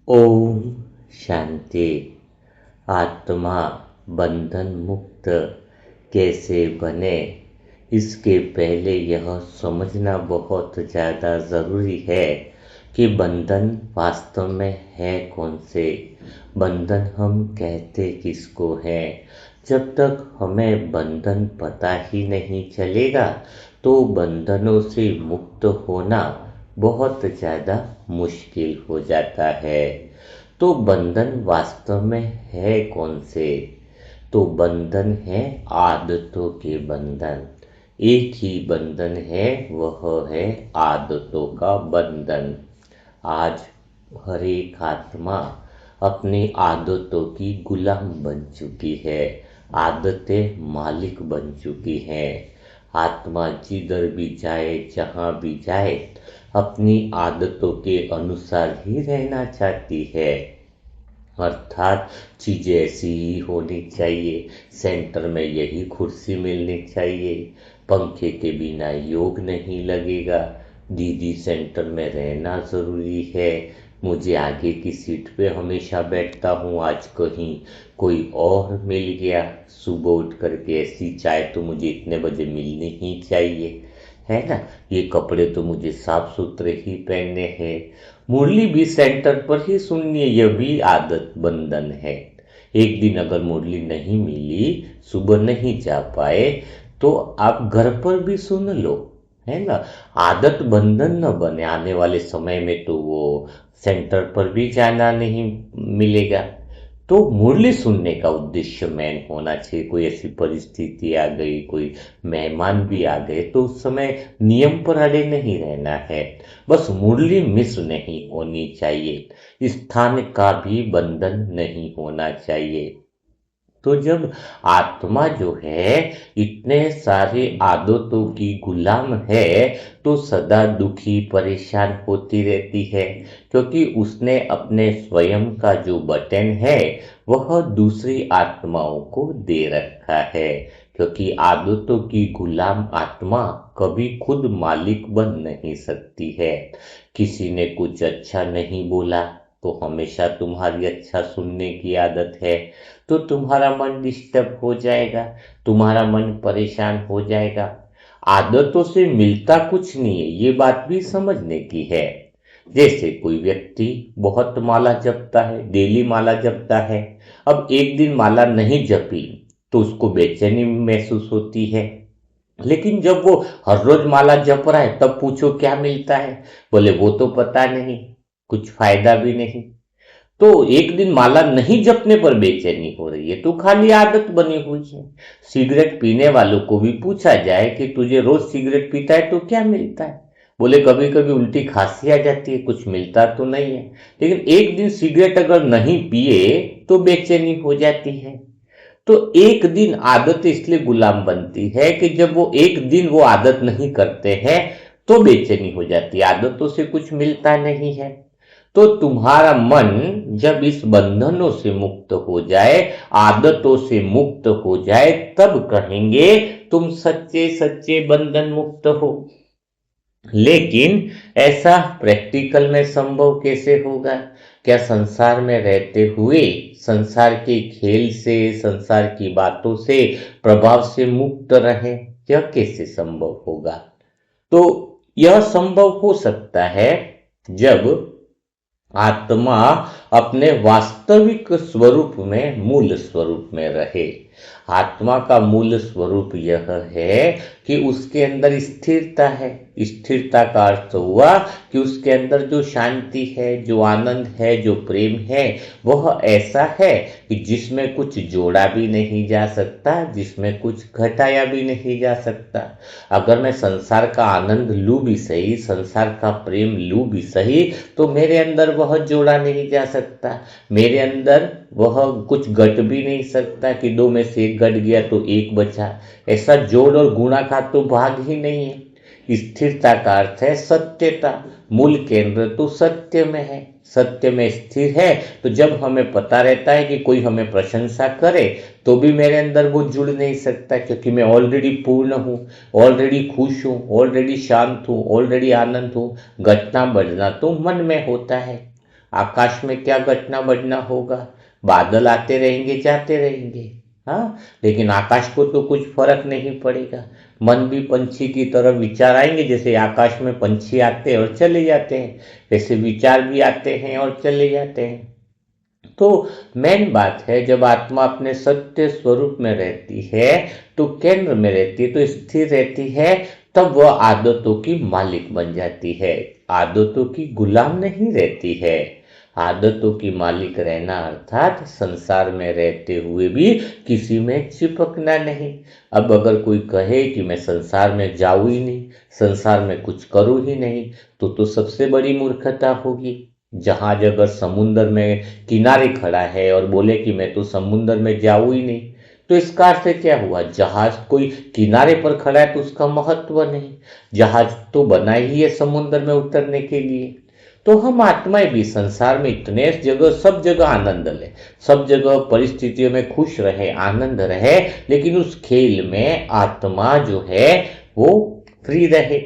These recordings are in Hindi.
ओम शांति। आत्मा बंधन मुक्त कैसे बने, इसके पहले यह समझना बहुत ज़्यादा ज़रूरी है कि बंधन वास्तव में है कौन से। बंधन हम कहते किसको हैं। जब तक हमें बंधन पता ही नहीं चलेगा तो बंधनों से मुक्त होना बहुत ज़्यादा मुश्किल हो जाता है। तो बंधन वास्तव में है कौन से? तो बंधन है आदतों के बंधन। एक ही बंधन है, वह है आदतों का बंधन। आज हर एक आत्मा अपनी आदतों की गुलाम बन चुकी है। आदतें मालिक बन चुकी हैं। आत्मा जिधर भी जाए, जहाँ भी जाए, अपनी आदतों के अनुसार ही रहना चाहती है। अर्थात चीज़ें ऐसी ही होनी चाहिए। सेंटर में यही कुर्सी मिलनी चाहिए। पंखे के बिना योग नहीं लगेगा। दीदी सेंटर में रहना ज़रूरी है। मुझे आगे की सीट पे हमेशा बैठता हूँ, आज कहीं कोई और मिल गया। सुबह उठ करके ऐसी चाय तो मुझे इतने बजे मिलनी ही चाहिए, है ना। ये कपड़े तो मुझे साफ सुथरे ही पहनने हैं। मुरली भी सेंटर पर ही सुननी है, यह भी आदत बंधन है। एक दिन अगर मुरली नहीं मिली, सुबह नहीं जा पाए, तो आप घर पर भी सुन लो, है ना। आदत बंधन न बने। आने वाले समय में तो वो सेंटर पर भी जाना नहीं मिलेगा। तो मुरली सुनने का उद्देश्य मेन होना चाहिए। कोई ऐसी परिस्थिति आ गई, कोई मेहमान भी आ गए, तो उस समय नियम पर अड़े नहीं रहना है। बस मुरली मिस नहीं होनी चाहिए। स्थान का भी बंधन नहीं होना चाहिए। तो जब आत्मा जो है इतने सारे आदतों की गुलाम है, तो सदा दुखी परेशान होती रहती है, क्योंकि उसने अपने स्वयं का जो बटन है वह दूसरी आत्माओं को दे रखा है। क्योंकि आदतों की गुलाम आत्मा कभी खुद मालिक बन नहीं सकती है। किसी ने कुछ अच्छा नहीं बोला तो हमेशा तुम्हारी अच्छा सुनने की आदत है, तो तुम्हारा मन डिस्टर्ब हो जाएगा, तुम्हारा मन परेशान हो जाएगा। आदतों से मिलता कुछ नहीं है, ये बात भी समझने की है। जैसे कोई व्यक्ति बहुत माला जपता है, डेली माला जपता है। अब एक दिन माला नहीं जपी तो उसको बेचैनी महसूस होती है। लेकिन जब वो हर रोज माला जप रहा है, तब पूछो क्या मिलता है, बोले वो तो पता नहीं, कुछ फायदा भी नहीं। तो एक दिन माला नहीं जपने पर बेचैनी हो रही है, तो खाली आदत बनी हुई है। सिगरेट पीने वालों को भी पूछा जाए कि तुझे रोज सिगरेट पीता है तो क्या मिलता है, बोले कभी कभी उल्टी खांसी आ जाती है, कुछ मिलता तो नहीं है। लेकिन एक दिन सिगरेट अगर नहीं पिए तो बेचैनी हो जाती है। तो एक दिन आदत इसलिए गुलाम बनती है कि जब वो एक दिन वो आदत नहीं करते हैं तो बेचैनी हो जाती है। आदतों से कुछ मिलता नहीं है। तो तुम्हारा मन जब इस बंधनों से मुक्त हो जाए, आदतों से मुक्त हो जाए, तब कहेंगे तुम सच्चे सच्चे बंधन मुक्त हो। लेकिन ऐसा प्रैक्टिकल में संभव कैसे होगा? क्या संसार में रहते हुए संसार के खेल से, संसार की बातों से, प्रभाव से मुक्त रहे? यह कैसे संभव होगा? तो यह संभव हो सकता है जब आत्मा अपने वास्तविक स्वरूप में, मूल स्वरूप में रहे। आत्मा का मूल स्वरूप यह है कि उसके अंदर स्थिरता है। स्थिरता का अर्थ हुआ कि उसके अंदर जो शांति है, जो आनंद है, जो प्रेम है, वह ऐसा है कि जिसमें कुछ जोड़ा भी नहीं जा सकता, जिसमें कुछ घटाया भी नहीं जा सकता। अगर मैं संसार का आनंद लूँ भी सही, संसार का प्रेम लूँ भी सही, तो मेरे अंदर वह जोड़ा नहीं जा सकता। मेरे अंदर वह कुछ घट भी नहीं सकता कि दो में से एक घट गया तो एक बचा। ऐसा जोड़ और गुणा का तो भाग ही नहीं है। स्थिरता का अर्थ है सत्यता। मूल केंद्र तो सत्य में है, सत्य में स्थिर है। तो जब हमें पता रहता है कि कोई हमें प्रशंसा करे तो भी मेरे अंदर वो जुड़ नहीं सकता, क्योंकि मैं ऑलरेडी पूर्ण हूँ, ऑलरेडी खुश हूँ, ऑलरेडी शांत हूँ, ऑलरेडी आनंद हूँ। घटना बढ़ना तो मन में होता है। आकाश में क्या घटना बढ़ना होगा, बादल आते रहेंगे जाते रहेंगे। हाँ, लेकिन आकाश को तो कुछ फर्क नहीं पड़ेगा। मन भी पंछी की तरह विचार आएंगे, जैसे आकाश में पंछी आते हैं और चले जाते हैं, वैसे विचार भी आते हैं और चले जाते हैं। तो मेन बात है, जब आत्मा अपने सत्य स्वरूप में रहती है, तो केंद्र में रहती है, तो स्थिर रहती है, तब वह आदतों की मालिक बन जाती है, आदतों की गुलाम नहीं रहती है। आदतों की मालिक रहना अर्थात संसार में रहते हुए भी किसी में चिपकना नहीं। अब अगर कोई कहे कि मैं संसार में जाऊं ही नहीं, संसार में कुछ करूं ही नहीं, तो सबसे बड़ी मूर्खता होगी। जहाज अगर समुन्द्र में किनारे खड़ा है और बोले कि मैं तो समुन्द्र में जाऊं ही नहीं, तो इसका अर्थ क्या हुआ? जहाज कोई किनारे पर खड़ा है तो उसका महत्व नहीं, जहाज तो बना ही है समुन्द्र में उतरने के लिए। तो हम आत्माएं भी संसार में इतने जगह, सब जगह आनंद ले, सब जगह परिस्थितियों में खुश रहे, आनंद रहे, लेकिन उस खेल में आत्मा जो है वो फ्री रहे।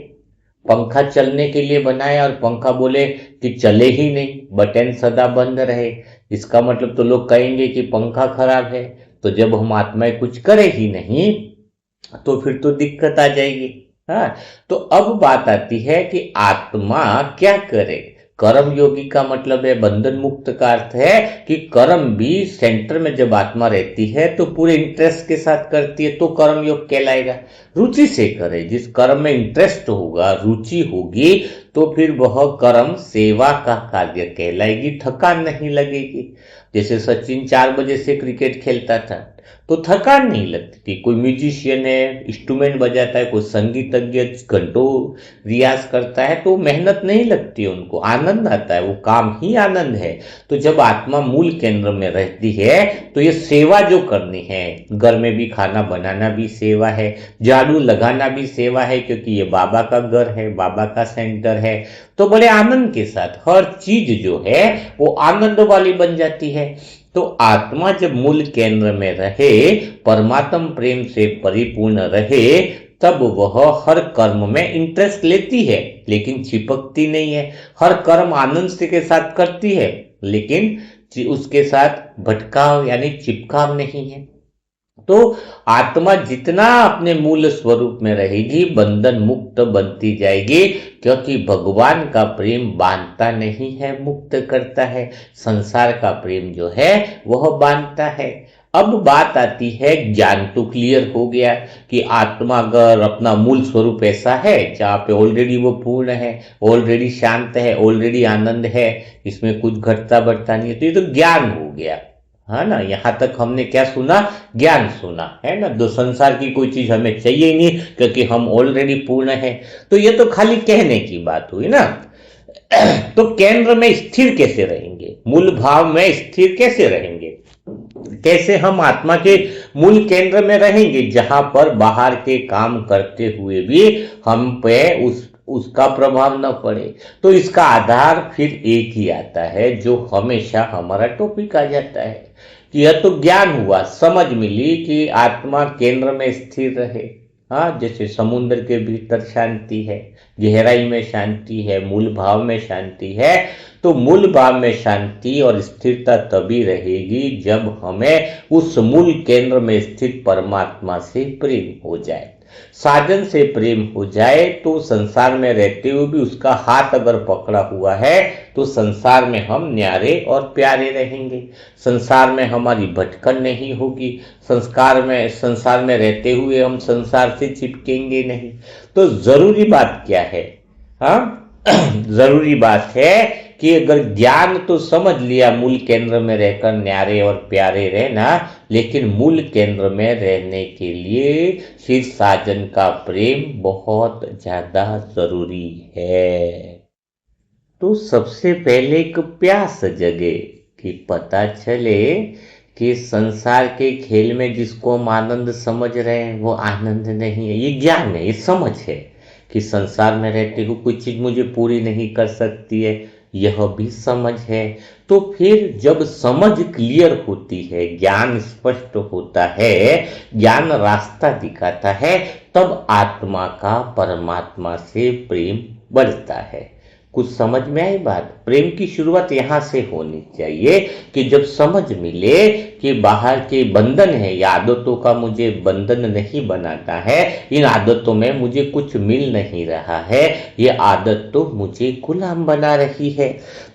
पंखा चलने के लिए बनाया और पंखा बोले कि चले ही नहीं, बटन सदा बंद रहे, इसका मतलब तो लोग कहेंगे कि पंखा खराब है। तो जब हम आत्माएं कुछ करे ही नहीं, तो फिर तो दिक्कत आ जाएगी। हाँ, तो अब बात आती है कि आत्मा क्या करे। कर्म योगी का मतलब है बंधन मुक्त का अर्थ है कि कर्म भी सेंटर में जब आत्मा रहती है तो पूरे इंटरेस्ट के साथ करती है, तो कर्म योग कहलाएगा। रुचि से करे, जिस कर्म में इंटरेस्ट होगा, रुचि होगी, तो फिर वह कर्म सेवा का कार्य कहलाएगी, थकान नहीं लगेगी। जैसे सचिन 4 बजे से क्रिकेट खेलता था तो थकान नहीं लगती थी। कोई म्यूजिशियन है, इंस्ट्रूमेंट बजाता है, कोई संगीतज्ञ घंटों रियाज करता है, तो मेहनत नहीं लगती है, उनको आनंद आता है, वो काम ही आनंद है। तो जब आत्मा मूल केंद्र में रहती है, तो ये सेवा जो करनी है, घर में भी खाना बनाना भी सेवा है, झाड़ू लगाना भी सेवा है, क्योंकि ये बाबा का घर है, बाबा का सेंटर है। तो बड़े आनंद के साथ हर चीज जो है वो आनंद वाली बन जाती है। तो आत्मा जब मूल केंद्र में रहे, परमात्म प्रेम से परिपूर्ण रहे, तब वह हर कर्म में इंटरेस्ट लेती है, लेकिन चिपकती नहीं है। हर कर्म आनंद से के साथ करती है, लेकिन उसके साथ भटकाव यानी चिपकाव नहीं है। तो आत्मा जितना अपने मूल स्वरूप में रहेगी, बंधन मुक्त बनती जाएगी, क्योंकि भगवान का प्रेम बांधता नहीं है, मुक्त करता है। संसार का प्रेम जो है वह बांधता है। अब बात आती है, ज्ञान तो क्लियर हो गया कि आत्मा अगर अपना मूल स्वरूप ऐसा है जहाँ पे ऑलरेडी वो पूर्ण है, ऑलरेडी शांत है, ऑलरेडी आनंद है, इसमें कुछ घटता बढ़ता नहीं है, तो ये तो ज्ञान हो गया है ना। यहां तक हमने क्या सुना? ज्ञान सुना, है ना। दो संसार की कोई चीज हमें चाहिए नहीं, क्योंकि हम ऑलरेडी पूर्ण है। तो ये तो खाली कहने की बात हुई ना। तो केंद्र में स्थिर कैसे रहेंगे, मूल भाव में स्थिर कैसे रहेंगे, कैसे हम आत्मा के मूल केंद्र में रहेंगे, जहां पर बाहर के काम करते हुए भी हम पे उसका प्रभाव न पड़े। तो इसका आधार फिर एक ही आता है, जो हमेशा हमारा टॉपिक आ जाता है कि यह तो ज्ञान हुआ, समझ मिली कि आत्मा केंद्र में स्थिर रहे। हाँ, जैसे समुद्र के भीतर शांति है, गहराई में शांति है, मूल भाव में शांति है। तो मूल भाव में शांति और स्थिरता तभी रहेगी जब हमें उस मूल केंद्र में स्थित परमात्मा से प्रेम हो जाए, साजन से प्रेम हो जाए। तो संसार में रहते हुए भी उसका हाथ अगर पकड़ा हुआ है, तो संसार में हम न्यारे और प्यारे रहेंगे, संसार में हमारी भटकन नहीं होगी, संसार में रहते हुए हम संसार से चिपकेंगे नहीं। तो जरूरी बात क्या है? हाँ, जरूरी बात है कि अगर ज्ञान तो समझ लिया, मूल केंद्र में रहकर न्यारे और प्यारे रहना, लेकिन मूल केंद्र में रहने के लिए फिर साजन का प्रेम बहुत ज्यादा जरूरी है। तो सबसे पहले एक प्यास जगे कि पता चले कि संसार के खेल में जिसको हम आनंद समझ रहे हैं वो आनंद नहीं है। ये ज्ञान है, ये समझ है कि संसार में रहते हुए कोई चीज मुझे पूरी नहीं कर सकती है, यह भी समझ है। तो फिर जब समझ क्लियर होती है, ज्ञान स्पष्ट होता है, ज्ञान रास्ता दिखाता है, तब आत्मा का परमात्मा से प्रेम बढ़ता है। कुछ समझ में आई बात? प्रेम की शुरुआत यहाँ से होनी चाहिए कि जब समझ मिले कि बाहर के बंधन है, ये आदतों का मुझे बंधन नहीं बनाता है, इन आदतों में मुझे कुछ मिल नहीं रहा है, ये आदत तो मुझे गुलाम बना रही है।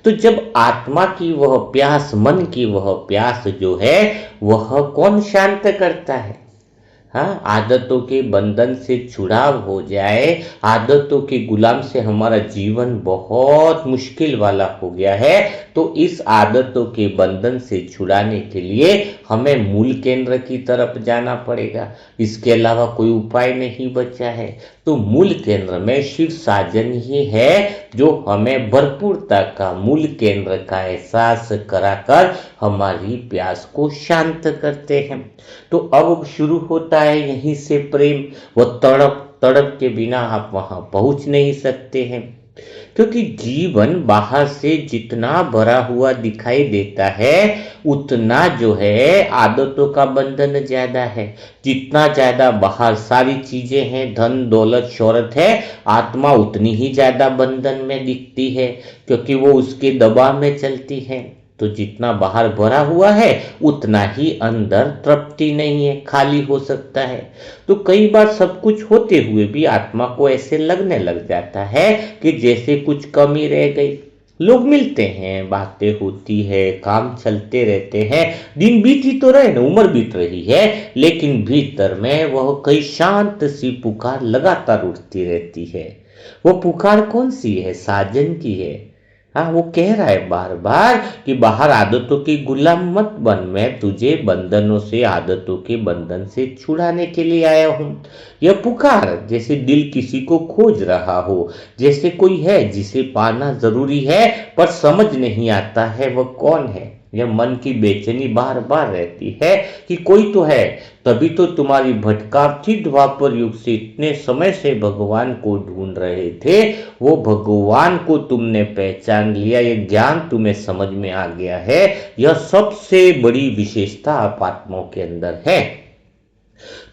तो जब आत्मा की वह प्यास, मन की वह प्यास जो है, वह कौन शांत करता है? हाँ, आदतों के बंधन से छुड़ाव हो जाए, आदतों के गुलाम से हमारा जीवन बहुत मुश्किल वाला हो गया है। तो इस आदतों के बंधन से छुड़ाने के लिए हमें मूल केंद्र की तरफ जाना पड़ेगा। इसके अलावा कोई उपाय नहीं बचा है। तो मूल केंद्र में शिव साजन ही है जो हमें भरपूरता का मूल केंद्र का एहसास कराकर हमारी प्यास को शांत करते हैं। तो अब शुरू होता है यहीं से प्रेम। वो तड़प तड़प के बिना आप वहां पहुंच नहीं सकते हैं, क्योंकि जीवन बाहर से जितना भरा हुआ दिखाई देता है, उतना जो है आदतों का बंधन ज्यादा है। जितना ज्यादा बाहर सारी चीजें हैं, धन दौलत शोहरत है, आत्मा उतनी ही ज्यादा बंधन में दिखती है, क्योंकि वो उसके दबाव में चलती है। तो जितना बाहर भरा हुआ है, उतना ही अंदर तृप्ति नहीं है, खाली हो सकता है। तो कई बार सब कुछ होते हुए भी आत्मा को ऐसे लगने लग जाता है कि जैसे कुछ कमी रह गई। लोग मिलते हैं, बातें होती है, काम चलते रहते हैं, दिन बीत ही तो रहे ना, उम्र बीत रही है, लेकिन भीतर में वह कई शांत सी पुकार लगातार उठती रहती है। वो पुकार कौन सी है? साजन की है। हाँ, वो कह रहा है बार बार कि बाहर आदतों की गुलाम मत बन, मैं तुझे बंधनों से, आदतों के बंधन से छुड़ाने के लिए आया हूं। यह पुकार जैसे दिल किसी को खोज रहा हो, जैसे कोई है जिसे पाना जरूरी है पर समझ नहीं आता है वह कौन है। यह मन की बेचैनी बार बार रहती है कि कोई तो है। तभी तो तुम्हारी भटकाव थी, द्वापर युग से इतने समय से भगवान को ढूंढ रहे थे, वो भगवान को तुमने पहचान लिया, ये ज्ञान तुम्हें समझ में आ गया है। यह सबसे बड़ी विशेषता आप आत्माओं के अंदर है।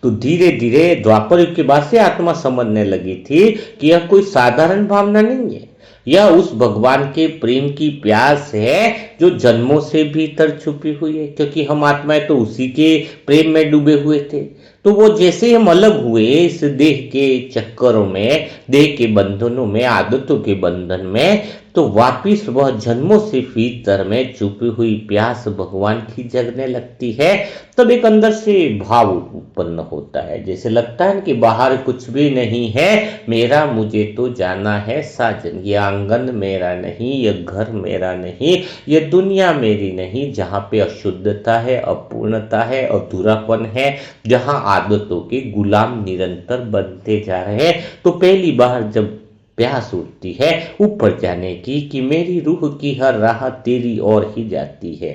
तो धीरे धीरे द्वापर युग के बाद से आत्मा समझने लगी थी कि यह कोई साधारण भावना नहीं है, यह उस भगवान के प्रेम की प्यास है जो जन्मों से भीतर छुपी हुई है। क्योंकि हम आत्माएं तो उसी के प्रेम में डूबे हुए थे। तो वो जैसे हम अलग हुए इस देह के चक्करों में, देह के बंधनों में, आदतों के बंधन में, तो वापिस वह जन्मों से भीतर में छुपी हुई प्यास भगवान की जगने लगती है। तब एक अंदर से भाव उत्पन्न होता है, जैसे लगता है कि बाहर कुछ भी नहीं है, मेरा मुझे तो जाना है साजन। ये आंगन मेरा नहीं, ये घर मेरा नहीं, ये दुनिया मेरी नहीं, जहाँ पे अशुद्धता है, अपूर्णता है, अधूरापन है, जहाँ आदतों के गुलाम निरंतर बनते जा रहे हैं। तो पहली बार जब प्यास उठती है ऊपर जाने की कि मेरी रूह की हर राह तेरी ओर ही जाती है,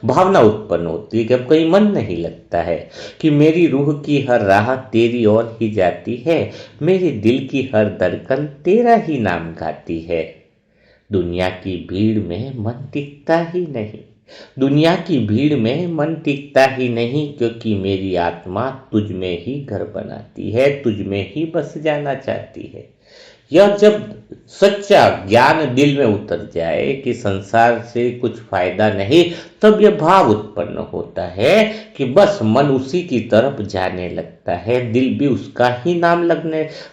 भावना उत्पन्न होती है कि अब कहीं मन नहीं लगता है, कि मेरी रूह की हर राह तेरी ओर ही जाती है, मेरे दिल की हर धड़कन तेरा ही नाम गाती है। दुनिया की भीड़ में मन टिकता ही नहीं, दुनिया की भीड़ में मन टिकता ही नहीं, क्योंकि मेरी आत्मा तुझ में ही घर बनाती है, तुझ में ही बस जाना चाहती है। यह जब सच्चा ज्ञान दिल में उतर जाए कि संसार से कुछ फायदा नहीं, तब यह भाव उत्पन्न होता है कि बस मन उसी की तरफ जाने लगता है, दिल भी उसका ही नाम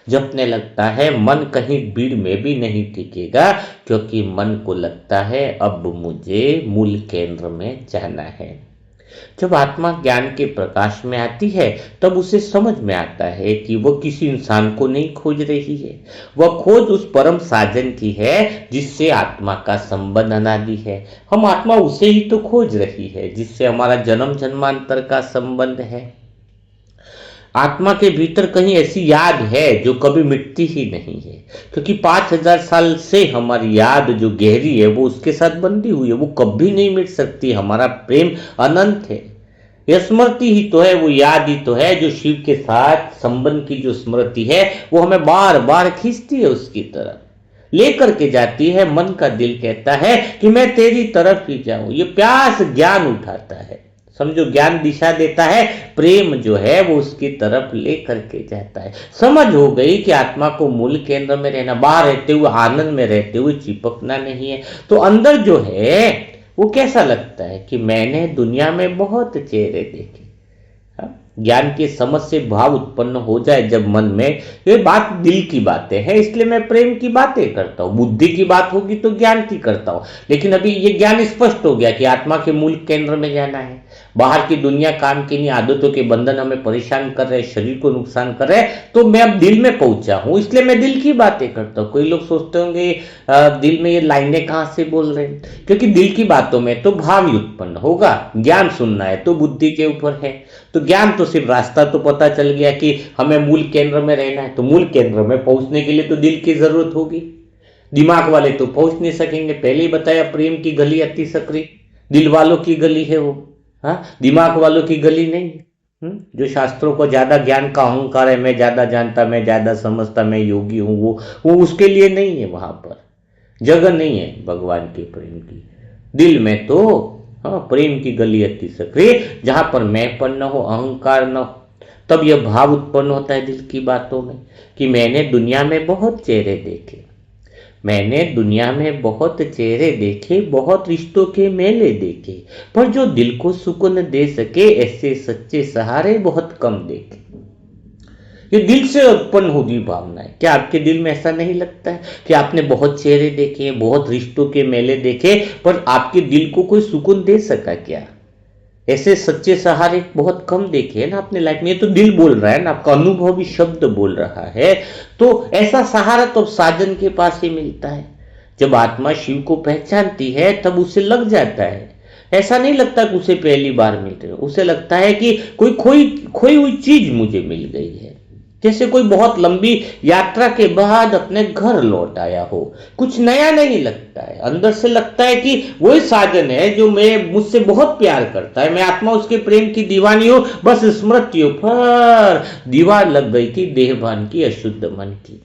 जपने लगता है। मन कहीं भीड़ में भी नहीं टिकेगा, क्योंकि मन को लगता है अब मुझे मूल केंद्र में जाना है। जब आत्मा ज्ञान के प्रकाश में आती है, तब उसे समझ में आता है कि वह किसी इंसान को नहीं खोज रही है, वह खोज उस परम साजन की है जिससे आत्मा का संबंध अनादि है। हम आत्मा उसे ही तो खोज रही है जिससे हमारा जन्म जन्मांतर का संबंध है। आत्मा के भीतर कहीं ऐसी याद है जो कभी मिटती ही नहीं है, क्योंकि 5000 साल से हमारी याद जो गहरी है वो उसके साथ बंधी हुई है, वो कभी नहीं मिट सकती। हमारा प्रेम अनंत है। यह स्मृति ही तो है, वो याद ही तो है जो शिव के साथ संबंध की जो स्मृति है वो हमें बार बार खींचती है, उसकी तरफ लेकर के जाती है। मन का दिल कहता है कि मैं तेरी तरफ ही जाऊं। ये प्यास ज्ञान उठाता है, समझो, ज्ञान दिशा देता है, प्रेम जो है वो उसकी तरफ ले करके जाता है। समझ हो गई कि आत्मा को मूल केंद्र में रहना, बाहर रहते हुए आनंद में रहते हुए चिपकना नहीं है। तो अंदर जो है वो कैसा लगता है कि मैंने दुनिया में बहुत चेहरे देखे। ज्ञान की समझ से भाव उत्पन्न हो जाए जब मन में, ये बात दिल की बातें हैं, इसलिए मैं प्रेम की बातें करता हूं। बुद्धि की बात होगी तो ज्ञान की करता हूं। लेकिन अभी ये ज्ञान स्पष्ट हो गया कि आत्मा के मूल केंद्र में जाना है। बाहर की दुनिया काम की नहीं आदतों के बंधन हमें परेशान कर रहे, शरीर को नुकसान कर रहे, तो मैं अब दिल में पहुंचा हूं, इसलिए मैं दिल की बातें करता हूं। कोई लोग सोचते होंगे दिल में ये लाइनें कहां से बोल रहे हैं, क्योंकि दिल की बातों में तो भाव ही उत्पन्न होगा। ज्ञान सुनना है तो बुद्धि के ऊपर है। तो ज्ञान तो सिर्फ रास्ता तो पता चल गया कि हमें मूल केंद्र में रहना है, तो मूल केंद्र में पहुंचने के लिए तो दिल की जरूरत होगी। दिमाग वाले तो पहुंच नहीं सकेंगे, पहले ही बताया, प्रेम की गली अति सकरी, दिल वालों की गली है वो। हाँ, दिमाग वालों की गली नहीं है। जो शास्त्रों को ज्यादा ज्ञान का अहंकार है, मैं ज्यादा जानता, मैं ज्यादा समझता, मैं योगी हूं, वो उसके लिए नहीं है। वहां पर जगह नहीं है भगवान के प्रेम की। दिल में तो हाँ, प्रेम की गली अति सक्रिय, जहां पर मैंपन न हो, अहंकार न हो, तब यह भाव उत्पन्न होता है दिल की बातों में कि मैंने दुनिया में बहुत चेहरे देखे, मैंने दुनिया में बहुत चेहरे देखे, बहुत रिश्तों के मेले देखे, पर जो दिल को सुकून दे सके ऐसे सच्चे सहारे बहुत कम देखे। ये दिल से उत्पन्न होगी भावना है। क्या आपके दिल में ऐसा नहीं लगता है कि आपने बहुत चेहरे देखे, बहुत रिश्तों के मेले देखे, पर आपके दिल को कोई सुकून दे सका क्या? ऐसे सच्चे सहारे बहुत कम देखे हैं ना अपने लाइफ में। ये तो दिल बोल रहा है ना, आपका अनुभव भी शब्द बोल रहा है। तो ऐसा सहारा तो साजन के पास ही मिलता है। जब आत्मा शिव को पहचानती है तब उसे लग जाता है। ऐसा नहीं लगता कि उसे पहली बार मिल रही है, उसे लगता है कि कोई खोई हुई चीज मुझे मिल गई है। जैसे कोई बहुत लंबी यात्रा के बाद अपने घर लौट आया हो। कुछ नया नहीं लगता है, अंदर से लगता है कि वही साजन है जो मैं मुझसे बहुत प्यार करता है, मैं आत्मा उसके प्रेम की दीवानी हूं, बस स्मृतियों पर दीवार लग गई थी देहभान की, अशुद्ध मन की।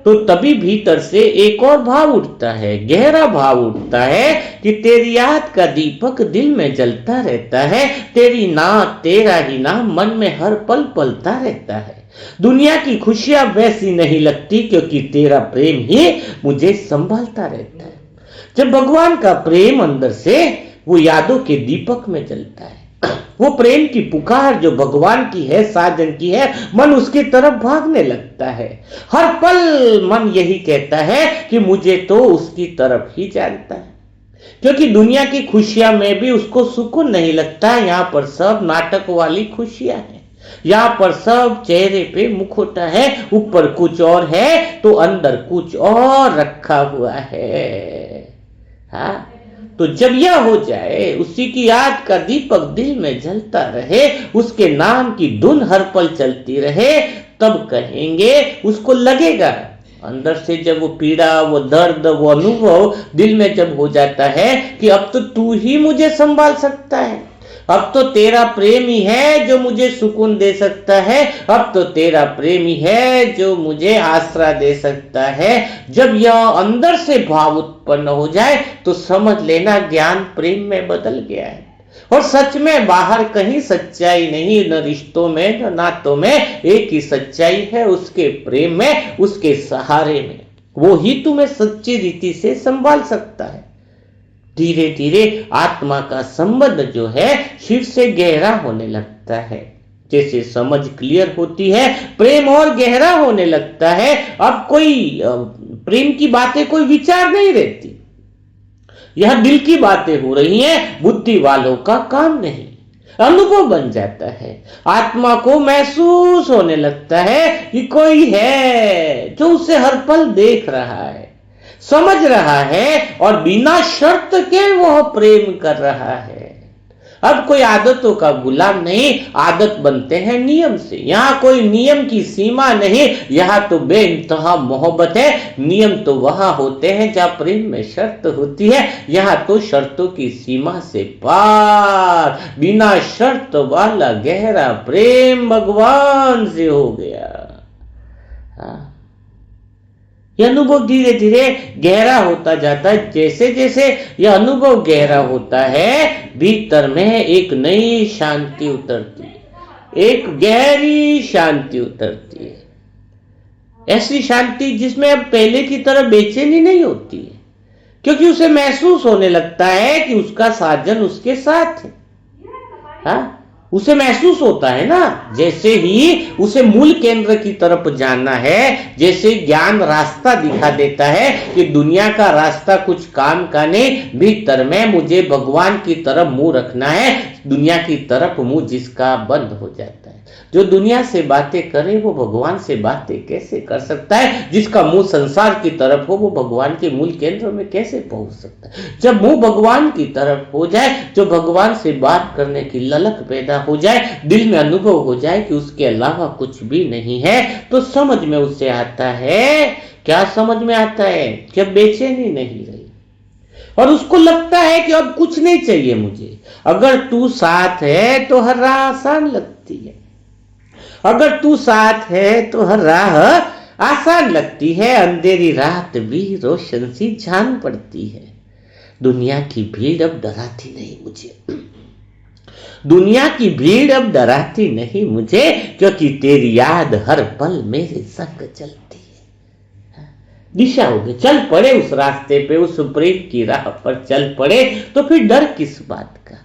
तो तभी भीतर से एक और भाव उठता है, गहरा भाव उठता है कि तेरी याद का दीपक दिल में जलता रहता है, तेरी नाम तेरा ही नाम मन में हर पल पलता रहता है। दुनिया की खुशियां वैसी नहीं लगती क्योंकि तेरा प्रेम ही मुझे संभालता रहता है। जब भगवान का प्रेम अंदर से वो यादों के दीपक में जलता है, वो प्रेम की पुकार जो भगवान की है, साजन की है, मन उसकी तरफ भागने लगता है। हर पल मन यही कहता है कि मुझे तो उसकी तरफ ही जानता है, क्योंकि दुनिया की खुशियां में भी उसको सुकून नहीं लगता है। यहां पर सब नाटक वाली खुशियां हैं, यहां पर सब चेहरे पे मुखौटा है, ऊपर कुछ और है तो अंदर कुछ और रखा हुआ है। हाँ, तो जब यह हो जाए, उसी की याद का दीपक दिल में जलता रहे, उसके नाम की धुन हर पल चलती रहे, तब कहेंगे, उसको लगेगा अंदर से, जब वो पीड़ा, वो दर्द, वो अनुभव दिल में जब हो जाता है कि अब तो तू ही मुझे संभाल सकता है, अब तो तेरा प्रेम ही है जो मुझे सुकून दे सकता है, अब तो तेरा प्रेम ही है जो मुझे आसरा दे सकता है। जब यह अंदर से भाव उत्पन्न हो जाए तो समझ लेना ज्ञान प्रेम में बदल गया है। और सच में बाहर कहीं सच्चाई नहीं, न रिश्तों में न नातों में, एक ही सच्चाई है, उसके प्रेम में, उसके सहारे में। वो ही तुम्हें सच्ची रीति से संभाल सकता है। धीरे धीरे आत्मा का संबंध जो है शिव से गहरा होने लगता है। जैसे समझ क्लियर होती है, प्रेम और गहरा होने लगता है। अब कोई प्रेम की बातें कोई विचार नहीं रहती, यह दिल की बातें हो रही हैं, बुद्धि वालों का काम नहीं। अनुभव बन जाता है, आत्मा को महसूस होने लगता है कि कोई है जो उसे हर पल देख रहा है, समझ रहा है और बिना शर्त के वह प्रेम कर रहा है। अब कोई आदतों का गुलाम नहीं, आदत बनते हैं नियम से। यहां कोई नियम की सीमा नहीं, यहां तो बेइंतहा मोहब्बत है। नियम तो वहां होते हैं जहां प्रेम में शर्त होती है, यहां तो शर्तों की सीमा से पार बिना शर्त वाला गहरा प्रेम भगवान से हो गया। हाँ, यह अनुभव धीरे धीरे गहरा होता जाता है। जैसे जैसे यह अनुभव गहरा होता है, भीतर में एक नई शांति उतरती है, एक गहरी शांति उतरती है। ऐसी शांति जिसमें अब पहले की तरह बेचैनी नहीं होती है, क्योंकि उसे महसूस होने लगता है कि उसका साजन उसके साथ है। हाँ, उसे महसूस होता है ना, जैसे ही उसे मूल केंद्र की तरफ जाना है, जैसे ज्ञान रास्ता दिखा देता है कि दुनिया का रास्ता कुछ काम का नहीं, भीतर में मुझे भगवान की तरफ मुंह रखना है। दुनिया की तरफ मुंह जिसका बंद हो जाता है, जो दुनिया से बातें करे वो भगवान से बातें कैसे कर सकता है? जिसका मुंह संसार की तरफ हो वो भगवान के मूल केंद्र में कैसे पहुंच सकता है? जब मुंह भगवान की तरफ हो जाए, जो भगवान से बात करने की ललक पैदा हो जाए, दिल में अनुभव हो जाए कि उसके अलावा कुछ भी नहीं है, तो समझ में उसे आता है, क्या समझ में आता है? कि अब बेचैनी नहीं रही, और उसको लगता है कि अब कुछ नहीं चाहिए मुझे। अगर तू साथ है तो हर राह आसान लगती है, अगर तू साथ है तो हर राह आसान लगती है, अंधेरी रात भी रोशन सी जान पड़ती है। दुनिया की भीड़ अब डराती नहीं मुझे, दुनिया की भीड़ अब डराती नहीं मुझे, क्योंकि तेरी याद हर पल मेरे संग चलती है। दिशा हो गई, चल पड़े उस रास्ते पे, उस प्रेम की राह पर चल पड़े, तो फिर डर किस बात का?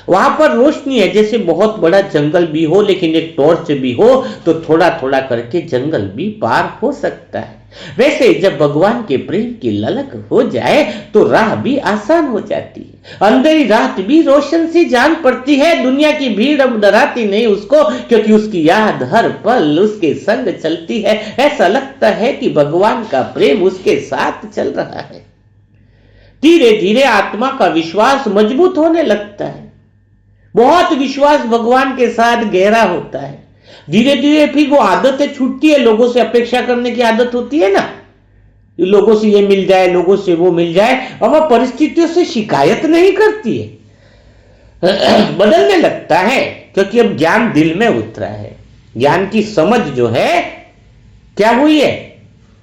वहां पर रोशनी है, जैसे बहुत बड़ा जंगल भी हो लेकिन एक टॉर्च भी हो तो थोड़ा थोड़ा करके जंगल भी पार हो सकता है। वैसे जब भगवान के प्रेम की ललक हो जाए तो राह भी आसान हो जाती है, अंधेरी रात भी रोशन सी जान पड़ती है। दुनिया की भीड़ अब डराती नहीं उसको, क्योंकि उसकी याद हर पल उसके संग चलती है। ऐसा लगता है कि भगवान का प्रेम उसके साथ चल रहा है। धीरे धीरे आत्मा का विश्वास मजबूत होने लगता है, बहुत विश्वास भगवान के साथ गहरा होता है। धीरे धीरे फिर वो आदतें छूटती है, लोगों से अपेक्षा करने की आदत होती है ना, लोगों से ये मिल जाए, लोगों से वो मिल जाए, और वह परिस्थितियों से शिकायत नहीं करती है, बदलने लगता है, क्योंकि अब ज्ञान दिल में उतरा है। ज्ञान की समझ जो है क्या हुई है,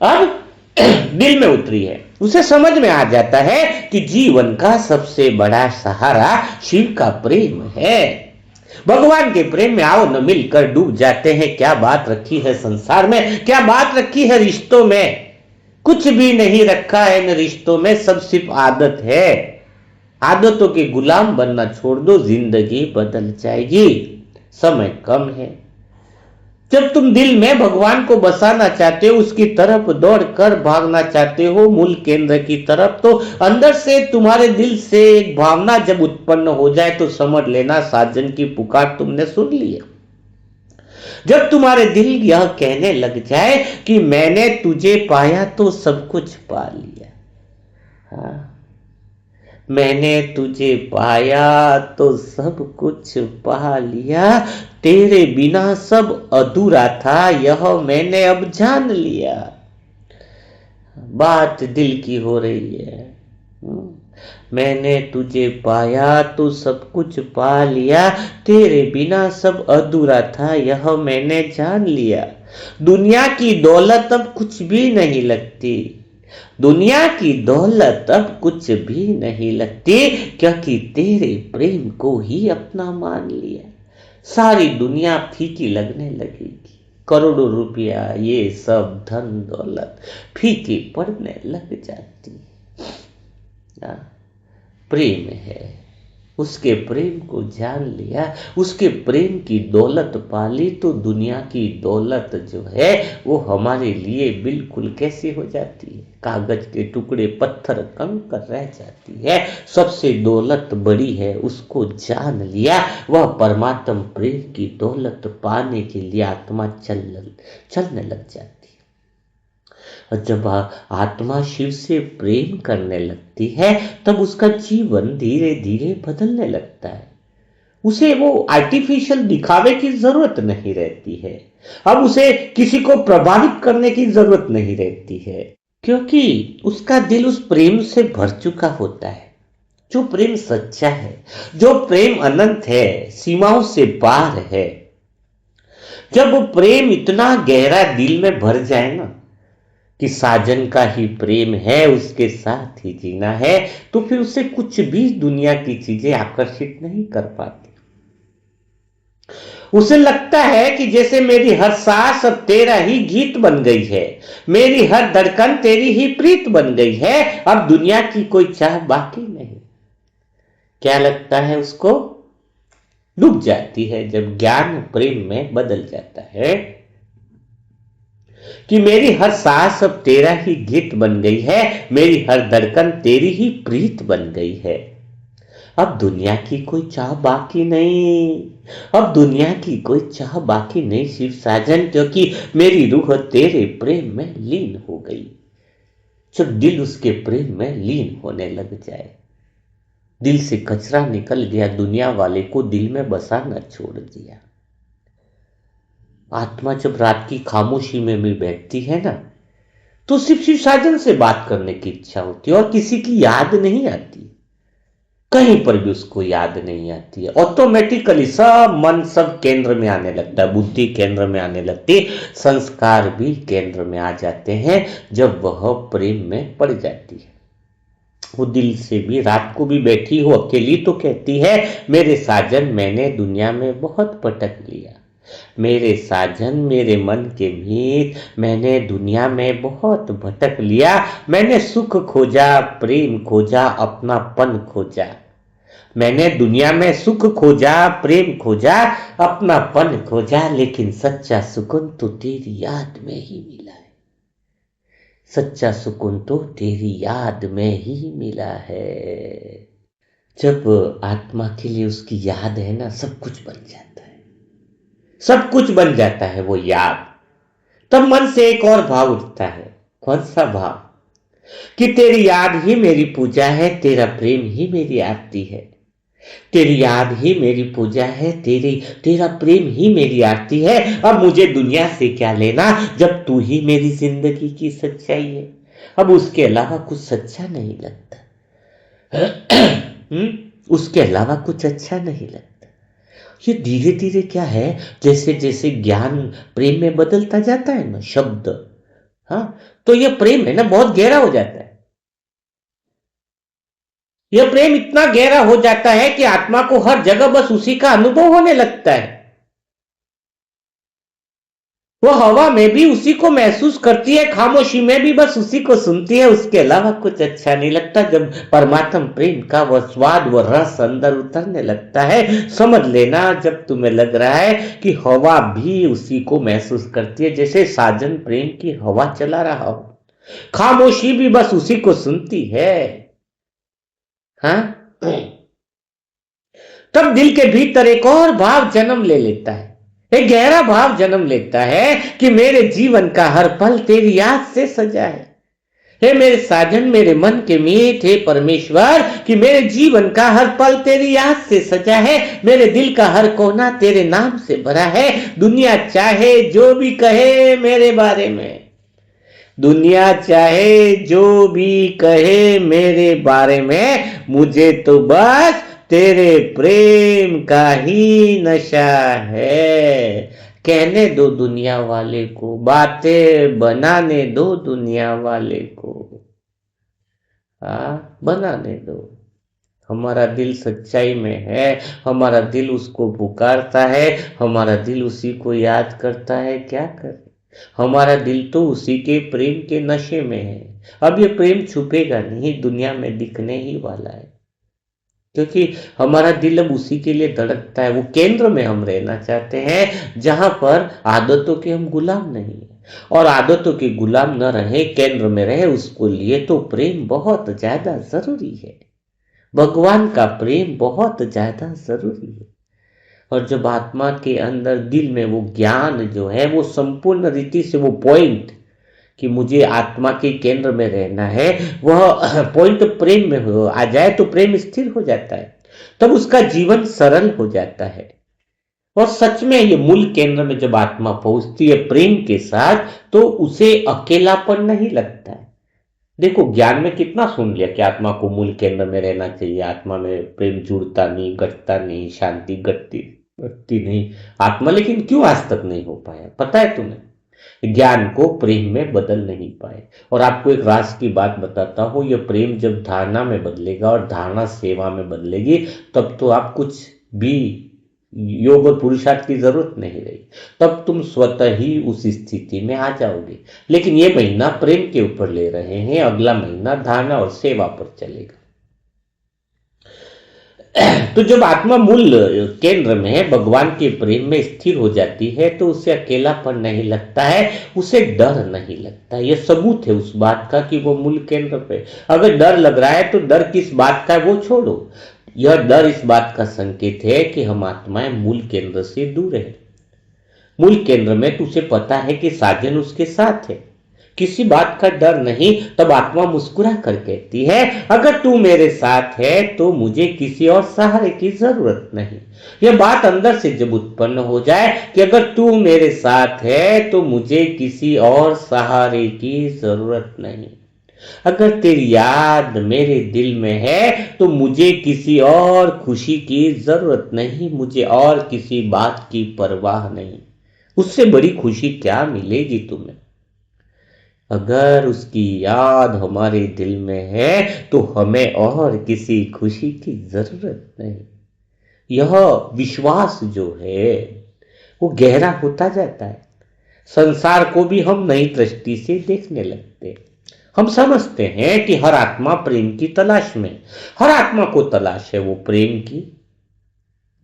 अब दिल में उतरी है। उसे समझ में आ जाता है कि जीवन का सबसे बड़ा सहारा शिव का प्रेम है। भगवान के प्रेम में आओ न मिलकर डूब जाते हैं। क्या बात रखी है संसार में, क्या बात रखी है रिश्तों में? कुछ भी नहीं रखा है इन रिश्तों में, सब सिर्फ आदत है। आदतों के गुलाम बनना छोड़ दो, जिंदगी बदल जाएगी। समय कम है। जब तुम दिल में भगवान को बसाना चाहते हो, उसकी तरफ दौड़कर भागना चाहते हो, मूल केंद्र की तरफ, तो अंदर से तुम्हारे दिल से एक भावना जब उत्पन्न हो जाए तो समझ लेना साजन की पुकार तुमने सुन ली है। जब तुम्हारे दिल यह कहने लग जाए कि मैंने तुझे पाया तो सब कुछ पा लिया, हाँ, मैंने तुझे पाया तो सब कुछ पा लिया, तेरे बिना सब अधूरा था यह मैंने अब जान लिया। बात दिल की हो रही है। मैंने तुझे पाया तो सब कुछ पा लिया, तेरे बिना सब अधूरा था यह मैंने जान लिया। दुनिया की दौलत अब कुछ भी नहीं लगती, दुनिया की दौलत अब कुछ भी नहीं लगती, क्योंकि तेरे प्रेम को ही अपना मान लिया। सारी दुनिया फीकी लगने लगेगी, करोड़ों रुपया ये सब धन दौलत फीकी पड़ने लग जाती है। प्रेम है, उसके प्रेम को जान लिया, उसके प्रेम की दौलत पाली, तो दुनिया की दौलत जो है वो हमारे लिए बिल्कुल कैसी हो जाती है? कागज के टुकड़े, पत्थर, कंकर रह जाती है। सबसे दौलत बड़ी है, उसको जान लिया। वह परमात्म प्रेम की दौलत पाने के लिए आत्मा चलने लग जाती है। और जब आत्मा शिव से प्रेम करने लगती है तब उसका जीवन धीरे धीरे बदलने लगता है। उसे वो आर्टिफिशियल दिखावे की जरूरत नहीं रहती है, अब उसे किसी को प्रभावित करने की जरूरत नहीं रहती है, क्योंकि उसका दिल उस प्रेम से भर चुका होता है। जो प्रेम सच्चा है, जो प्रेम अनंत है, सीमाओं से पार है। जब वो प्रेम इतना गहरा दिल में भर जाए ना कि साजन का ही प्रेम है, उसके साथ ही जीना है, तो फिर उसे कुछ भी दुनिया की चीजें आकर्षित नहीं कर पाती। उसे लगता है कि जैसे मेरी हर सांस अब तेरा ही गीत बन गई है, मेरी हर धड़कन तेरी ही प्रीत बन गई है, अब दुनिया की कोई चाह बाकी नहीं। क्या लगता है उसको? डूब जाती है जब ज्ञान प्रेम में बदल जाता है कि मेरी हर सांस अब तेरा ही गीत बन गई है, मेरी हर धड़कन तेरी ही प्रीत बन गई है। अब दुनिया की कोई चाह बाकी नहीं, अब दुनिया की कोई चाह बाकी नहीं शिव साजन, क्योंकि मेरी रूह तेरे प्रेम में लीन हो गई। जब दिल उसके प्रेम में लीन होने लग जाए, दिल से कचरा निकल गया, दुनिया वाले को दिल में बसाना छोड़ दिया। आत्मा जब रात की खामोशी में भी बैठती है ना, तो सिर्फ शिव साजन से बात करने की इच्छा होती है और किसी की याद नहीं आती, कहीं पर भी उसको याद नहीं आती है। ऑटोमेटिकली सब मन सब केंद्र में आने लगता है, बुद्धि केंद्र में आने लगती है, संस्कार भी केंद्र में आ जाते हैं जब वह प्रेम में पड़ जाती है। वो दिल से भी रात को भी बैठी हो अकेली तो कहती है, मेरे साजन मैंने दुनिया में बहुत भटक लिया, मेरे साजन मेरे मन के मीत मैंने दुनिया में बहुत भटक लिया, मैंने सुख खोजा, प्रेम खोजा, अपनापन खोजा, मैंने दुनिया में सुख खोजा, प्रेम खोजा, अपनापन खोजा, लेकिन सच्चा सुकून तो तेरी याद में ही मिला है, सच्चा सुकून तो तेरी याद में ही मिला है। जब आत्मा के लिए उसकी याद है ना, सब कुछ बन जाता है, सब कुछ बन जाता है वो याद। तब मन से एक और भाव उठता है। कौन सा भाव? कि तेरी याद ही मेरी पूजा है, तेरा प्रेम ही मेरी आरती है, तेरी याद ही मेरी पूजा है, तेरा प्रेम ही मेरी आरती है। अब मुझे दुनिया से क्या लेना, जब तू ही मेरी जिंदगी की सच्चाई है। अब उसके अलावा कुछ सच्चा नहीं लगता। उसके अलावा कुछ अच्छा नहीं लगता। ये धीरे धीरे क्या है, जैसे जैसे ज्ञान प्रेम में बदलता जाता है ना, शब्द, हाँ, तो ये प्रेम है ना बहुत गहरा हो जाता है। यह प्रेम इतना गहरा हो जाता है कि आत्मा को हर जगह बस उसी का अनुभव होने लगता है। वो हवा में भी उसी को महसूस करती है, खामोशी में भी बस उसी को सुनती है, उसके अलावा कुछ अच्छा नहीं लगता। जब परमात्म प्रेम का वह स्वाद वह रस अंदर उतरने लगता है, समझ लेना जब तुम्हें लग रहा है कि हवा भी उसी को महसूस करती है, जैसे साजन प्रेम की हवा चला रहा हो, खामोशी भी बस उसी को सुनती है। हाँ, तब दिल के भीतर एक और भाव जन्म ले लेता है, एक गहरा भाव जन्म लेता है कि मेरे जीवन का हर पल तेरी याद से सजा है। हे मेरे साजन मेरे मन के मीत, हे परमेश्वर, कि मेरे जीवन का हर पल तेरी याद से सजा है, मेरे दिल का हर कोना तेरे नाम से भरा है। दुनिया चाहे जो भी कहे मेरे बारे में, दुनिया चाहे जो भी कहे मेरे बारे में, मुझे तो बस तेरे प्रेम का ही नशा है। कहने दो दुनिया वाले को, बातें बनाने दो दुनिया वाले को, बनाने दो। हमारा दिल सच्चाई में है, हमारा दिल उसको पुकारता है, हमारा दिल उसी को याद करता है। क्या करे, हमारा दिल तो उसी के प्रेम के नशे में है। अब ये प्रेम छुपेगा नहीं, दुनिया में दिखने ही वाला है, क्योंकि हमारा दिल अब उसी के लिए धड़कता है। वो केंद्र में हम रहना चाहते हैं, जहां पर आदतों के हम गुलाम नहीं है, और आदतों के गुलाम न रहे, केंद्र में रहे, उसको लिए तो प्रेम बहुत ज्यादा जरूरी है। भगवान का प्रेम बहुत ज्यादा जरूरी है। और जब आत्मा के अंदर दिल में वो ज्ञान जो है, वो संपूर्ण रीति से वो पॉइंट कि मुझे आत्मा के केंद्र में रहना है, वह पॉइंट प्रेम में हो आ जाए, तो प्रेम स्थिर हो जाता है, तब उसका जीवन सरल हो जाता है। और सच में ये मूल केंद्र में जब आत्मा पहुंचती है प्रेम के साथ, तो उसे अकेलापन नहीं लगता है। देखो ज्ञान में कितना सुन लिया कि आत्मा को मूल केंद्र में रहना चाहिए, आत्मा में प्रेम जुड़ता नहीं, घटता नहीं, शांति घटती घटती नहीं आत्मा, लेकिन क्यों आज तक नहीं हो पाया पता है तुम्हें? ज्ञान को प्रेम में बदल नहीं पाए। और आपको एक राज की बात बताता हूं, यह प्रेम जब धारणा में बदलेगा और धारणा सेवा में बदलेगी, तब तो आप कुछ भी योग और पुरुषार्थ की जरूरत नहीं रही, तब तुम स्वतः ही उस स्थिति में आ जाओगे। लेकिन ये महीना प्रेम के ऊपर ले रहे हैं, अगला महीना धारणा और सेवा पर चलेगा। तो जब आत्मा मूल केंद्र में भगवान के प्रेम में स्थिर हो जाती है, तो उसे अकेलापन नहीं लगता है, उसे डर नहीं लगता। यह सबूत है उस बात का कि वो मूल केंद्र पे। अगर डर लग रहा है तो डर किस बात का है वो छोड़ो। यह डर इस बात का संकेत है कि हम आत्माएं मूल केंद्र से दूर है। मूल केंद्र में तुझे पता है कि साजन उसके साथ है, किसी बात का डर नहीं। तब आत्मा मुस्कुरा कर कहती है, अगर तू मेरे साथ है तो मुझे किसी और सहारे की जरूरत नहीं। यह बात अंदर से जब उत्पन्न हो जाए कि अगर तू मेरे साथ है तो मुझे किसी और सहारे की जरूरत नहीं, अगर तेरी याद मेरे दिल में है तो मुझे किसी और खुशी की जरूरत नहीं, मुझे और किसी बात की परवाह नहीं। उससे बड़ी खुशी क्या मिलेगी तुम्हें? अगर उसकी याद हमारे दिल में है तो हमें और किसी खुशी की जरूरत नहीं। यह विश्वास जो है वो गहरा होता जाता है। संसार को भी हम नई दृष्टि से देखने लगते। हम समझते हैं कि हर आत्मा प्रेम की तलाश में, हर आत्मा को तलाश है वो प्रेम की,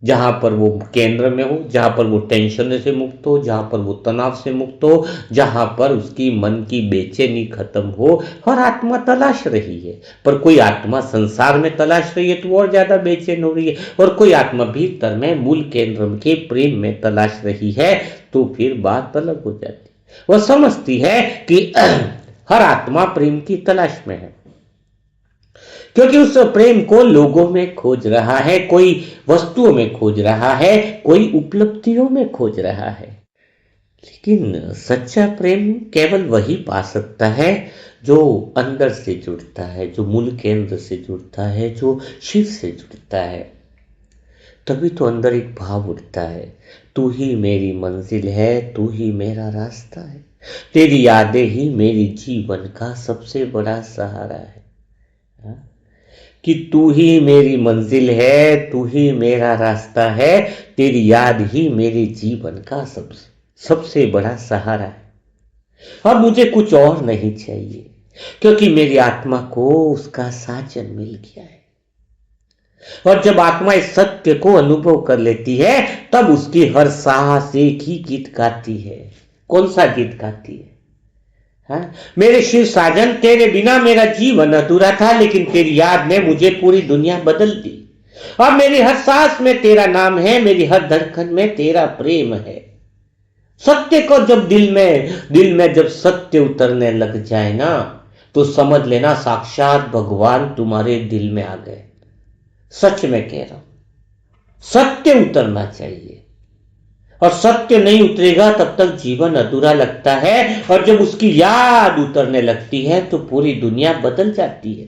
जहां पर वो केंद्र में हो, जहां पर वो टेंशन से मुक्त हो, जहां पर वो तनाव से मुक्त हो, जहां पर उसकी मन की बेचैनी खत्म हो। हर आत्मा तलाश रही है। पर कोई आत्मा संसार में तलाश रही है तो और ज्यादा बेचैन हो रही है, और कोई आत्मा भीतर में मूल केंद्र के प्रेम में तलाश रही है, तो फिर बात अलग हो जाती। वह समझती है कि हर आत्मा प्रेम की तलाश में है, क्योंकि उस प्रेम को लोगों में खोज रहा है, कोई वस्तुओं में खोज रहा है, कोई उपलब्धियों में खोज रहा है। लेकिन सच्चा प्रेम केवल वही पा सकता है जो अंदर से जुड़ता है, जो मूल केंद्र से जुड़ता है, जो शिव से जुड़ता है। तभी तो अंदर एक भाव उठता है, तू ही मेरी मंजिल है, तू ही मेरा रास्ता है, तेरी यादें ही मेरी जीवन का सबसे बड़ा सहारा है। हाँ? कि तू ही मेरी मंजिल है, तू ही मेरा रास्ता है, तेरी याद ही मेरे जीवन का सबसे बड़ा सहारा है। अब मुझे कुछ और नहीं चाहिए, क्योंकि मेरी आत्मा को उसका साजन मिल गया है। और जब आत्मा इस सत्य को अनुभव कर लेती है, तब उसकी हर सांस एक ही गीत गाती है। कौन सा गीत गाती है? हाँ? मेरे शिव साजन, तेरे बिना मेरा जीवन अधूरा था, लेकिन तेरी याद ने मुझे पूरी दुनिया बदल दी। अब मेरी हर सांस में तेरा नाम है, मेरी हर धड़कन में तेरा प्रेम है। सत्य को जब दिल में जब सत्य उतरने लग जाए ना, तो समझ लेना साक्षात भगवान तुम्हारे दिल में आ गए। सच में कह रहा हूं, सत्य उतरना चाहिए। और सत्य नहीं उतरेगा तब तक जीवन अधूरा लगता है, और जब उसकी याद उतरने लगती है तो पूरी दुनिया बदल जाती है।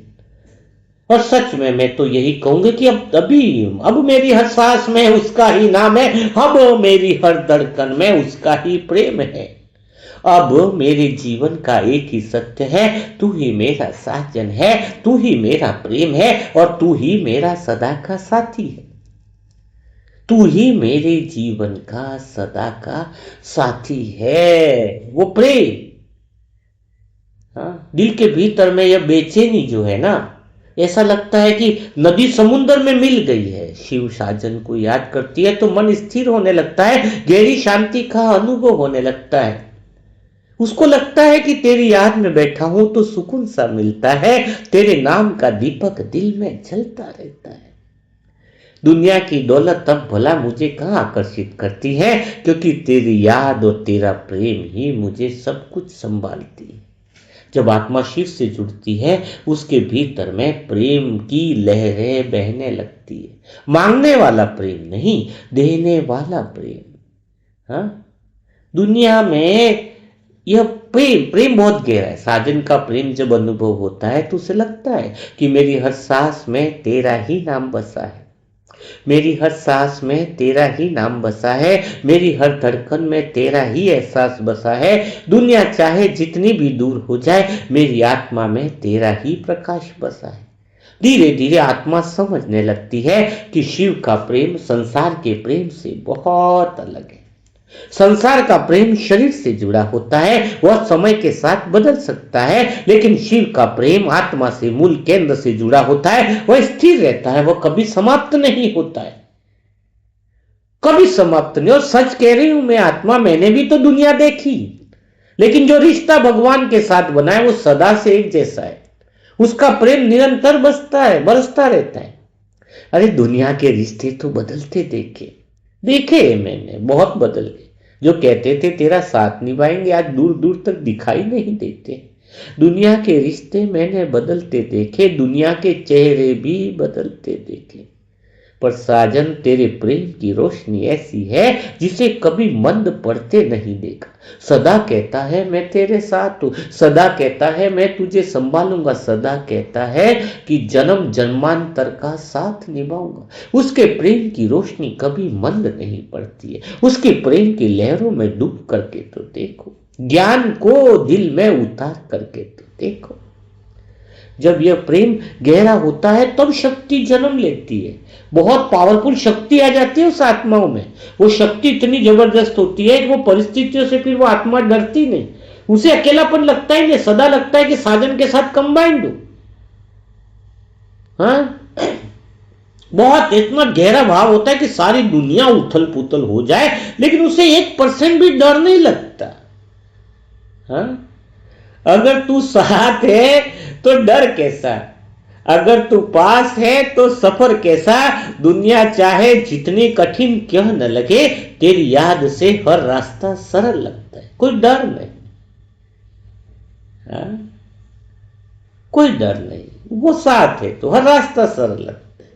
और सच में मैं तो यही कहूंगी कि अब मेरी हर सांस में उसका ही नाम है, अब मेरी हर धड़कन में उसका ही प्रेम है। अब मेरे जीवन का एक ही सत्य है, तू ही मेरा साजन है, तू ही मेरा प्रेम है, और तू ही मेरा सदा का साथी है। तू ही मेरे जीवन का सदा का साथी है, वो प्रेम। हाँ? दिल के भीतर में यह बेचैनी जो है ना, ऐसा लगता है कि नदी समुद्र में मिल गई है। शिव साजन को याद करती है तो मन स्थिर होने लगता है, गहरी शांति का अनुभव होने लगता है। उसको लगता है कि तेरी याद में बैठा हूं तो सुकून सा मिलता है, तेरे नाम का दीपक दिल में जलता रहता है। दुनिया की दौलत तब भला मुझे कहां आकर्षित करती है, क्योंकि तेरी याद और तेरा प्रेम ही मुझे सब कुछ संभालती है। जब आत्मा शिव से जुड़ती है, उसके भीतर में प्रेम की लहरें बहने लगती है। मांगने वाला प्रेम नहीं, देने वाला प्रेम। हाँ? दुनिया में यह प्रेम बहुत गहरा है। साजन का प्रेम जब अनुभव होता है तो उसे लगता है कि मेरी हर सांस में तेरा ही नाम बसा है। मेरी हर सांस में तेरा ही नाम बसा है, मेरी हर धड़कन में तेरा ही एहसास बसा है। दुनिया चाहे जितनी भी दूर हो जाए, मेरी आत्मा में तेरा ही प्रकाश बसा है। धीरे धीरे आत्मा समझने लगती है कि शिव का प्रेम संसार के प्रेम से बहुत अलग है। संसार का प्रेम शरीर से जुड़ा होता है, वह समय के साथ बदल सकता है, लेकिन शिव का प्रेम आत्मा से, मूल केंद्र से जुड़ा होता है। वह स्थिर रहता है, वह कभी समाप्त नहीं होता है, कभी समाप्त नहीं। और सच कह रही हूं मैं आत्मा, मैंने भी तो दुनिया देखी, लेकिन जो रिश्ता भगवान के साथ बना है वो सदा से एक जैसा है। उसका प्रेम निरंतर बरसता रहता है। अरे दुनिया के रिश्ते तो बदलते देखे मैंने, बहुत बदल गए। जो कहते थे तेरा साथ निभाएंगे, आज दूर दूर तक दिखाई नहीं देते। दुनिया के रिश्ते मैंने बदलते देखे, दुनिया के चेहरे भी बदलते देखे, पर साजन तेरे प्रेम की रोशनी ऐसी है जिसे कभी मंद पड़ते नहीं देखा। सदा कहता है मैं तेरे साथ हूं, सदा कहता है मैं तुझे संभालूंगा, सदा कहता है कि जन्म जन्मांतर का साथ निभाऊंगा। उसके प्रेम की रोशनी कभी मंद नहीं पड़ती है, उसके प्रेम की लहरों में डूब करके तो देखो, ज्ञान को दिल में उतार करके तो देखो। जब यह प्रेम गहरा होता है तब शक्ति जन्म लेती है, बहुत पावरफुल शक्ति आ जाती है उस आत्माओं में। वो शक्ति इतनी जबरदस्त होती है कि वो परिस्थितियों से फिर वो आत्मा डरती नहीं, उसे अकेलापन लगता ही नहीं, सदा लगता है कि साजन के साथ कंबाइंड हो। हाँ, बहुत इतना गहरा भाव होता है कि सारी दुनिया उथल पुथल हो जाए, लेकिन उसे 1% भी डर नहीं लगता। हाँ, अगर तू साथ है तो डर कैसा, अगर तू पास है तो सफर कैसा। दुनिया चाहे जितनी कठिन क्यों न लगे, तेरी याद से हर रास्ता सरल लगता है, कोई डर नहीं। हाँ? कोई डर नहीं, वो साथ है तो हर रास्ता सरल लगता है।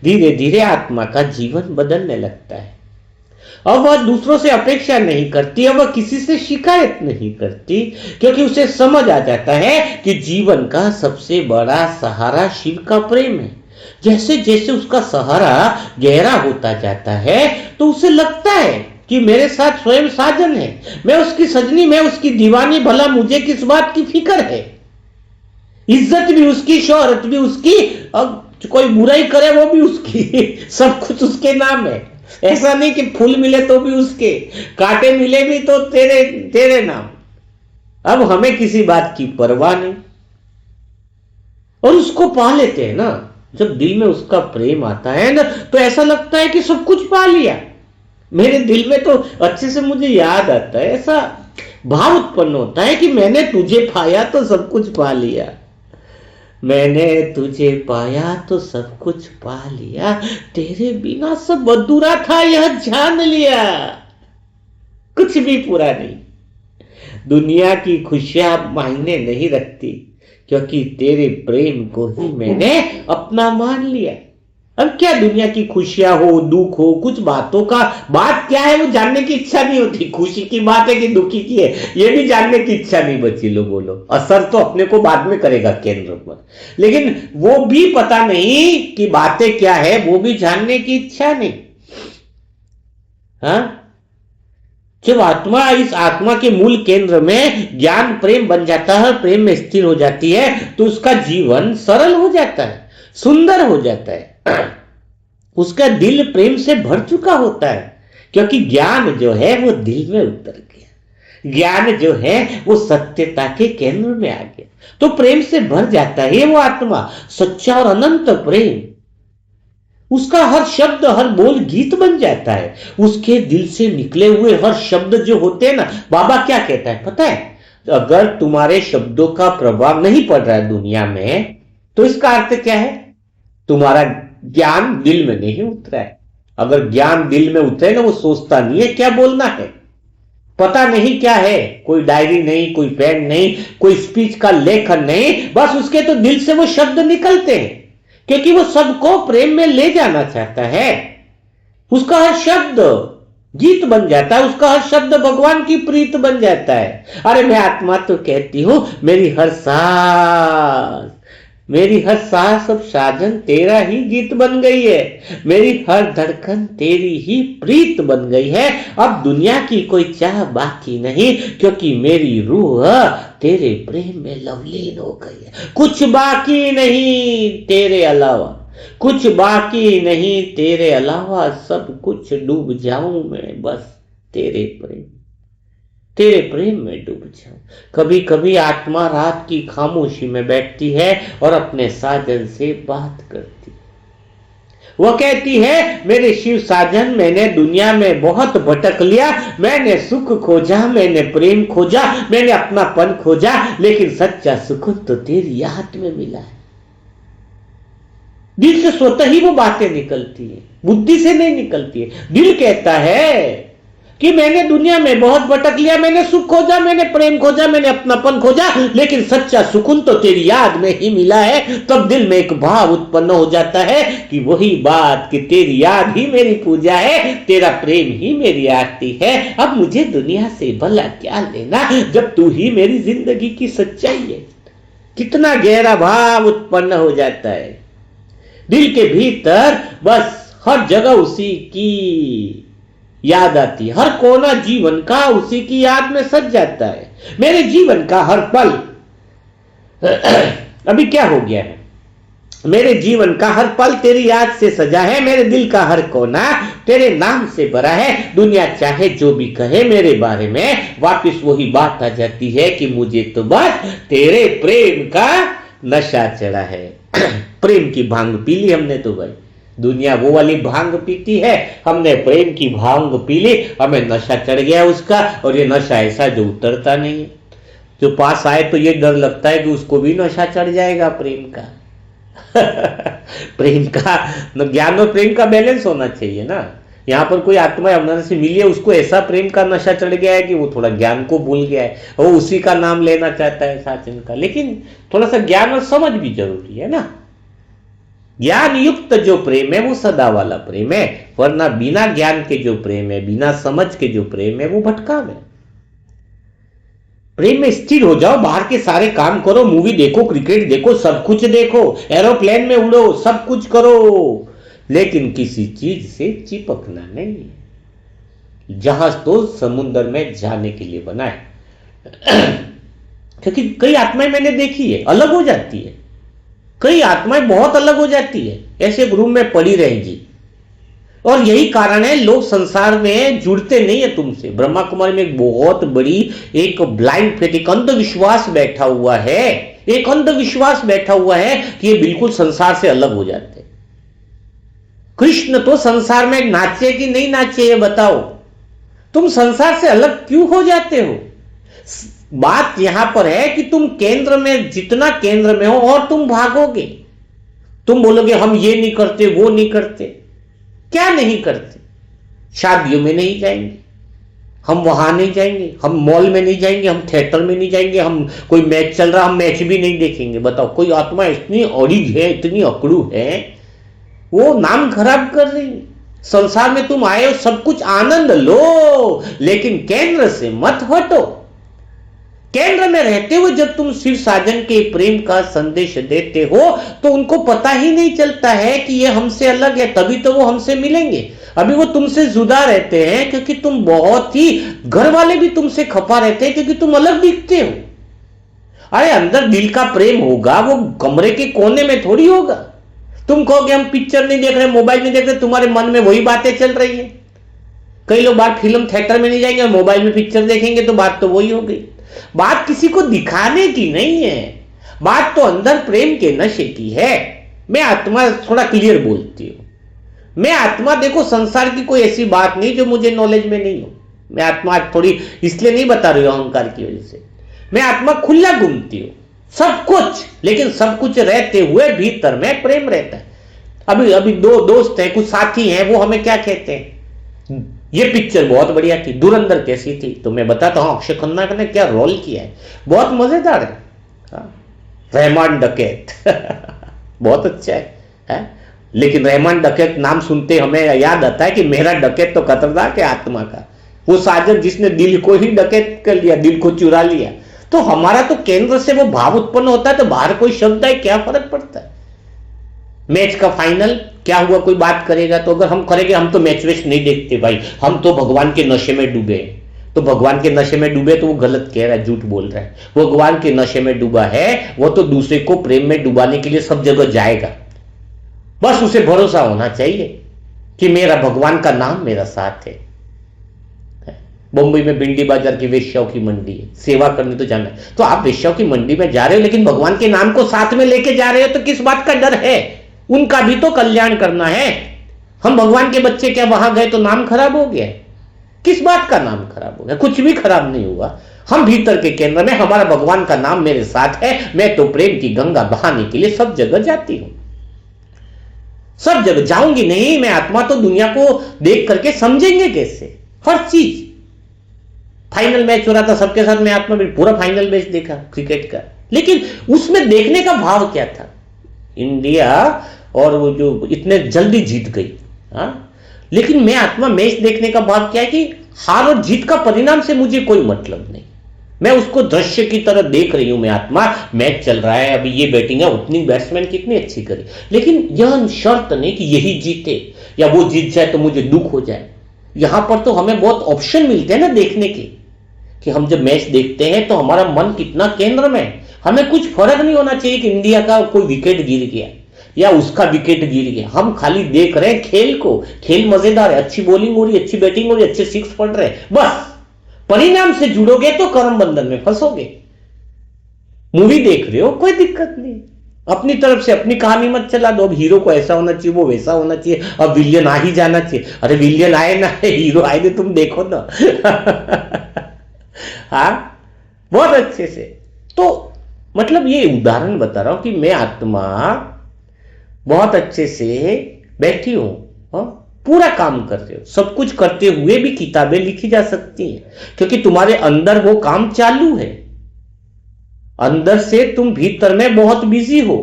धीरे धीरे आत्मा का जीवन बदलने लगता है। अब वह दूसरों से अपेक्षा नहीं करती, अब वह किसी से शिकायत नहीं करती, क्योंकि उसे समझ आ जाता है कि जीवन का सबसे बड़ा सहारा शिव का प्रेम है। जैसे जैसे उसका सहारा गहरा होता जाता है तो उसे लगता है कि मेरे साथ स्वयं साजन है, मैं उसकी सजनी, मैं उसकी दीवानी, भला मुझे किस बात की फिक्र है। इज्जत भी उसकी, शोहरत भी उसकी, अब कोई बुराई करे वो भी उसकी, सब कुछ उसके नाम है। ऐसा नहीं कि फूल मिले तो भी उसके, कांटे मिले भी तो तेरे नाम। अब हमें किसी बात की परवाह नहीं, और उसको पा लेते हैं ना। जब दिल में उसका प्रेम आता है ना तो ऐसा लगता है कि सब कुछ पा लिया। मेरे दिल में तो अच्छे से मुझे याद आता है, ऐसा भाव उत्पन्न होता है कि मैंने तुझे पाया तो सब कुछ पा लिया, मैंने तुझे पाया तो सब कुछ पा लिया, तेरे बिना सब अधूरा था यह जान लिया। कुछ भी पूरा नहीं, दुनिया की खुशियां मायने नहीं रखती, क्योंकि तेरे प्रेम को ही मैंने अपना मान लिया। अब क्या दुनिया की खुशियां हो, दुख हो, कुछ बातों का बात क्या है वो जानने की इच्छा नहीं होती। खुशी की बात है कि दुखी की है ये भी जानने की इच्छा नहीं बची लोगों। असर तो अपने को बाद में करेगा केंद्र पर, लेकिन वो भी पता नहीं कि बातें क्या है, वो भी जानने की इच्छा नहीं। हाँ, जब आत्मा इस आत्मा के मूल केंद्र में ज्ञान प्रेम बन जाता है, प्रेम में स्थिर हो जाती है, तो उसका जीवन सरल हो जाता है, सुंदर हो जाता है। उसका दिल प्रेम से भर चुका होता है, क्योंकि ज्ञान जो है वो दिल में उतर गया, ज्ञान जो है वो सत्यता के केंद्र में आ गया, तो प्रेम से भर जाता है वो आत्मा। सच्चा और अनंत प्रेम, उसका हर शब्द हर बोल गीत बन जाता है। उसके दिल से निकले हुए हर शब्द जो होते हैं ना, बाबा क्या कहता है पता है, अगर तुम्हारे शब्दों का प्रभाव नहीं पड़ रहा है दुनिया में, तो इसका अर्थ क्या है, तुम्हारा ज्ञान दिल में नहीं उतरा है। अगर ज्ञान दिल में उतरे ना, वो सोचता नहीं है क्या बोलना है, पता नहीं क्या है, कोई डायरी नहीं, कोई पेन नहीं, कोई स्पीच का लेखन नहीं, बस उसके तो दिल से वो शब्द निकलते हैं, क्योंकि वो सबको प्रेम में ले जाना चाहता है। उसका हर शब्द गीत बन जाता है, उसका हर शब्द भगवान की प्रीत बन जाता है। अरे मैं आत्मा तो कहती हूं, मेरी हर सांस, मेरी हर सांस अब साजन तेरा ही गीत बन गई है, मेरी हर धड़कन तेरी ही प्रीत बन गई है। अब दुनिया की कोई चाह बाकी नहीं, क्योंकि मेरी रूह तेरे प्रेम में लवलीन हो गई है। कुछ बाकी नहीं तेरे अलावा, कुछ बाकी नहीं तेरे अलावा, सब कुछ डूब जाऊं मैं बस तेरे प्रेम, तेरे प्रेम में डूब जाऊं। कभी कभी आत्मा रात की खामोशी में बैठती है और अपने साजन से बात करती है। वह कहती है, मेरे शिव साजन, मैंने दुनिया में बहुत भटक लिया, मैंने सुख खोजा, मैंने प्रेम खोजा, मैंने अपनापन खोजा, लेकिन सच्चा सुकून तो तेरी याद में मिला है। दिल से स्वतः ही वो बातें निकलती है, बुद्धि से नहीं निकलती है। दिल कहता है कि मैंने दुनिया में बहुत भटक लिया, मैंने सुख खोजा, मैंने प्रेम खोजा, मैंने अपनापन खोजा, लेकिन सच्चा सुकून तो तेरी याद में ही मिला है। तब दिल में एक भाव उत्पन्न हो जाता है कि वही बात कि तेरी याद ही मेरी पूजा है, तेरा प्रेम ही मेरी आरती है। अब मुझे दुनिया से भला क्या लेना, जब तू ही मेरी जिंदगी की सच्चाई है। कितना गहरा भाव उत्पन्न हो जाता है दिल के भीतर। बस हर जगह उसी की याद आती है, हर कोना जीवन का उसी की याद में सज जाता है। मेरे जीवन का हर पल अभी क्या हो गया है, मेरे जीवन का हर पल तेरी याद से सजा है, मेरे दिल का हर कोना तेरे नाम से भरा है। दुनिया चाहे जो भी कहे मेरे बारे में, वापस वही बात आ जाती है कि मुझे तो बस तेरे प्रेम का नशा चढ़ा है। प्रेम की भांग पी ली हमने तो भाई, दुनिया वो वाली भांग पीती है, हमने प्रेम की भांग पी ली, हमें नशा चढ़ गया उसका। और ये नशा ऐसा जो उतरता नहीं है, जो पास आए तो ये डर लगता है कि उसको भी नशा चढ़ जाएगा प्रेम का। प्रेम का ज्ञान और प्रेम का बैलेंस होना चाहिए ना। यहाँ पर कोई आत्मा अपना से मिली है, उसको ऐसा प्रेम का नशा चढ़ गया है कि वो थोड़ा ज्ञान को भूल गया है, वो उसी का नाम लेना चाहता है साचन का। लेकिन थोड़ा सा ज्ञान और समझ भी जरूरी है ना। ज्ञान युक्त जो प्रेम है वो सदा वाला प्रेम है, वरना बिना ज्ञान के जो प्रेम है, बिना समझ के जो प्रेम है वो भटकाव है। प्रेम में स्थिर हो जाओ, बाहर के सारे काम करो, मूवी देखो, क्रिकेट देखो, सब कुछ देखो, एरोप्लेन में उड़ो, सब कुछ करो, लेकिन किसी चीज से चिपकना नहीं। जहाज तो समुद्र में जाने के लिए बना है। क्योंकि कई आत्माएं मैंने देखी है अलग हो जाती है, कई आत्माएं बहुत अलग हो जाती है, ऐसे एक रूम में पड़ी रहेगी। और यही कारण है लोग संसार में जुड़ते नहीं है तुमसे। ब्रह्मा कुमारी में एक बहुत बड़ी एक ब्लाइंड फेथ, एक अंधविश्वास बैठा हुआ है, एक अंधविश्वास बैठा हुआ है कि ये बिल्कुल संसार से अलग हो जाते हैं। कृष्ण तो संसार में नाचे कि नहीं नाचे ये बताओ, तुम संसार से अलग क्यों हो जाते हो? बात यहां पर है कि तुम केंद्र में, जितना केंद्र में हो और तुम भागोगे, तुम बोलोगे हम ये नहीं करते, वो नहीं करते। क्या नहीं करते? शादियों में नहीं जाएंगे, हम वहां नहीं जाएंगे, हम मॉल में नहीं जाएंगे, हम थिएटर में नहीं जाएंगे, हम कोई मैच चल रहा हम मैच भी नहीं देखेंगे। बताओ, कोई आत्मा इतनी अड़िग है, इतनी अकड़ू है, वो नाम खराब कर रही है। संसार में तुम आए हो, सब कुछ आनंद लो, लेकिन केंद्र से मत हटो। केंद्र में रहते हुए जब तुम शिव साजन के प्रेम का संदेश देते हो तो उनको पता ही नहीं चलता है कि ये हमसे अलग है, तभी तो वो हमसे मिलेंगे। अभी वो तुमसे जुदा रहते हैं क्योंकि तुम बहुत ही, घर वाले भी तुमसे खफा रहते हैं क्योंकि तुम अलग दिखते हो। अरे अंदर दिल का प्रेम होगा, वो कमरे के कोने में थोड़ी होगा। तुम कहोगे हम पिक्चर नहीं देख रहे, मोबाइल नहीं देख रहे, तुम्हारे मन में वही बातें चल रही है। कई लोग बात फिल्म थिएटर में नहीं जाएंगे और मोबाइल में पिक्चर देखेंगे, तो बात तो वही हो गई। बात किसी को दिखाने की नहीं है, बात तो अंदर प्रेम के नशे की है। मैं आत्मा थोड़ा क्लियर बोलती हूं, मैं आत्मा, देखो संसार की कोई ऐसी बात नहीं जो मुझे नॉलेज में नहीं हो। मैं आत्मा थोड़ी इसलिए नहीं बता रही हूं अहंकार की वजह से, मैं आत्मा खुला घूमती हूं सब कुछ, लेकिन सब कुछ रहते हुए भीतर में प्रेम रहता है। अभी अभी दो दोस्त हैं, कुछ साथी हैं, वो हमें क्या कहते हैं, ये पिक्चर बहुत बढ़िया थी, धुरंधर कैसी थी? तो मैं बताता हूं अक्षय खन्ना ने क्या रोल किया है, बहुत मजेदार है। रहमान डकैत बहुत अच्छा है? लेकिन रहमान डकैत नाम सुनते हमें याद आता है कि मेरा डकैत तो खतरनाक है आत्मा का। वो साजन जिसने दिल को ही डकैत कर लिया, दिल को चुरा लिया, तो हमारा तो केंद्र से वो भाव उत्पन्न होता है, तो बाहर कोई शब्द है क्या फर्क पड़ता है। मैच का फाइनल क्या हुआ, कोई बात करेगा तो अगर हम करेंगे हम तो मैच वेच नहीं देखते भाई, हम तो भगवान के नशे में डूबे। तो भगवान के नशे में डूबे तो वो गलत कह रहा है, झूठ बोल रहा है। वो भगवान के नशे में डूबा है, वो तो दूसरे को प्रेम में डुबाने के लिए सब जगह जाएगा। बस उसे भरोसा होना चाहिए कि मेरा भगवान का नाम मेरा साथ है। मुंबई में भिंडी बाजार की वेश्याओं की मंडी है, सेवा करने तो जाना है। तो आप वेश्याओं की मंडी में जा रहे हो लेकिन भगवान के नाम को साथ में लेके जा रहे हो, तो किस बात का डर है? उनका भी तो कल्याण करना है। हम भगवान के बच्चे क्या वहां गए तो नाम खराब हो गया? किस बात का नाम खराब हो गया? कुछ भी खराब नहीं हुआ। हम भीतर के केंद्र में, हमारा भगवान का नाम मेरे साथ है, मैं तो प्रेम की गंगा बहाने के लिए सब जगह जाती हूं। सब जगह जाऊंगी नहीं मैं आत्मा, तो दुनिया को देख करके समझेंगे कैसे? हर चीज। फाइनल मैच हो रहा था सबके साथ, मैं आत्मा पूरा फाइनल मैच देखा क्रिकेट का, लेकिन उसमें देखने का भाव क्या था? इंडिया और वो जो इतने जल्दी जीत गई, हाँ, लेकिन मैं आत्मा मैच देखने का भाव क्या है कि हार और जीत का परिणाम से मुझे कोई मतलब नहीं। मैं उसको दृश्य की तरह देख रही हूं। मैं आत्मा मैच चल रहा है, अभी ये बैटिंग है, उतनी बैट्समैन कितनी अच्छी करे, लेकिन यह शर्त नहीं कि यही जीते या वो जीत जाए तो मुझे दुख हो जाए। यहां पर तो हमें बहुत ऑप्शन मिलते हैं ना देखने के, कि हम जब मैच देखते हैं तो हमारा मन कितना केंद्र में है। हमें कुछ फर्क नहीं होना चाहिए कि इंडिया का कोई विकेट गिर गया या उसका विकेट गिर गया। हम खाली देख रहे हैं खेल को। खेल मजेदार है, अच्छी बॉलिंग हो रही, अच्छी बैटिंग हो रही, अच्छे सिक्स पड़ रहे, बस। परिणाम से जुड़ोगे तो कर्म बंधन में फंसोगे। मूवी देख रहे हो, कोई दिक्कत नहीं, अपनी तरफ से अपनी कहानी मत चला दो। अब हीरो को ऐसा होना चाहिए, वो वैसा होना चाहिए, अब विलियन आ ही जाना चाहिए। अरे विलियन आए ना हीरो आए, तुम देखो ना हाँ, बहुत अच्छे से। तो मतलब ये उदाहरण बता रहा हूं कि मैं आत्मा बहुत अच्छे से बैठी हूं, पूरा काम कर रहे हो। सब कुछ करते हुए भी किताबें लिखी जा सकती हैं, क्योंकि तुम्हारे अंदर वो काम चालू है। अंदर से तुम भीतर में बहुत बिजी हो।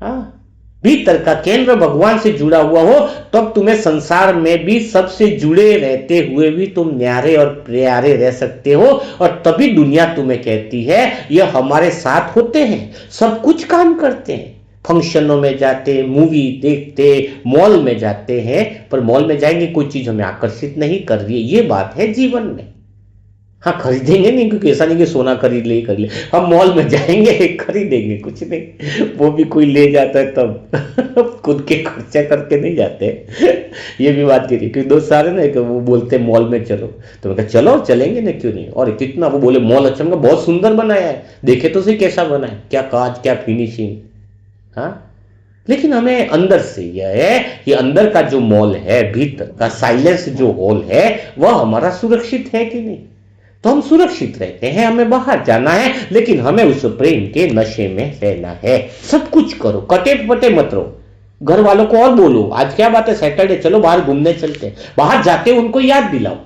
हाँ, भीतर का केंद्र भगवान से जुड़ा हुआ हो, तब तुम्हें संसार में भी सबसे जुड़े रहते हुए भी तुम न्यारे और प्यारे रह सकते हो। और तभी दुनिया तुम्हें कहती है यह हमारे साथ होते हैं, सब कुछ काम करते हैं। फंक्शनों में जाते, मूवी देखते, मॉल में जाते हैं, पर मॉल में जाएंगे कोई चीज हमें आकर्षित नहीं कर रही है, ये बात है जीवन में। हाँ, खरीदेंगे नहीं, क्योंकि ऐसा नहीं कि सोना खरीद ले कर ले। हम मॉल में जाएंगे, खरीदेंगे कुछ नहीं, वो भी कोई ले जाता है तब खुद के खर्चा करके नहीं जाते। ये भी बात करिए, क्योंकि दोस्त सारे ना कि वो बोलते हैं मॉल में चलो, तो मैं कहा चलो चलेंगे ना, क्यों नहीं। और कितना वो बोले मॉल अच्छा, बहुत सुंदर बनाया है, देखे तो सही कैसा बना है, क्या कांच, क्या फिनिशिंग। हाँ, लेकिन हमें अंदर से यह है कि अंदर का जो मॉल है, भीतर का साइलेंस जो हॉल है, वह हमारा सुरक्षित है कि नहीं। तो हम सुरक्षित रहते हैं, हमें बाहर जाना है, लेकिन हमें उस प्रेम के नशे में रहना है। सब कुछ करो, कटे पटे मत रहो। घर वालों को और बोलो आज क्या बात है, सैटरडे चलो बाहर घूमने चलते हैं। बाहर जाके उनको याद दिलाओ,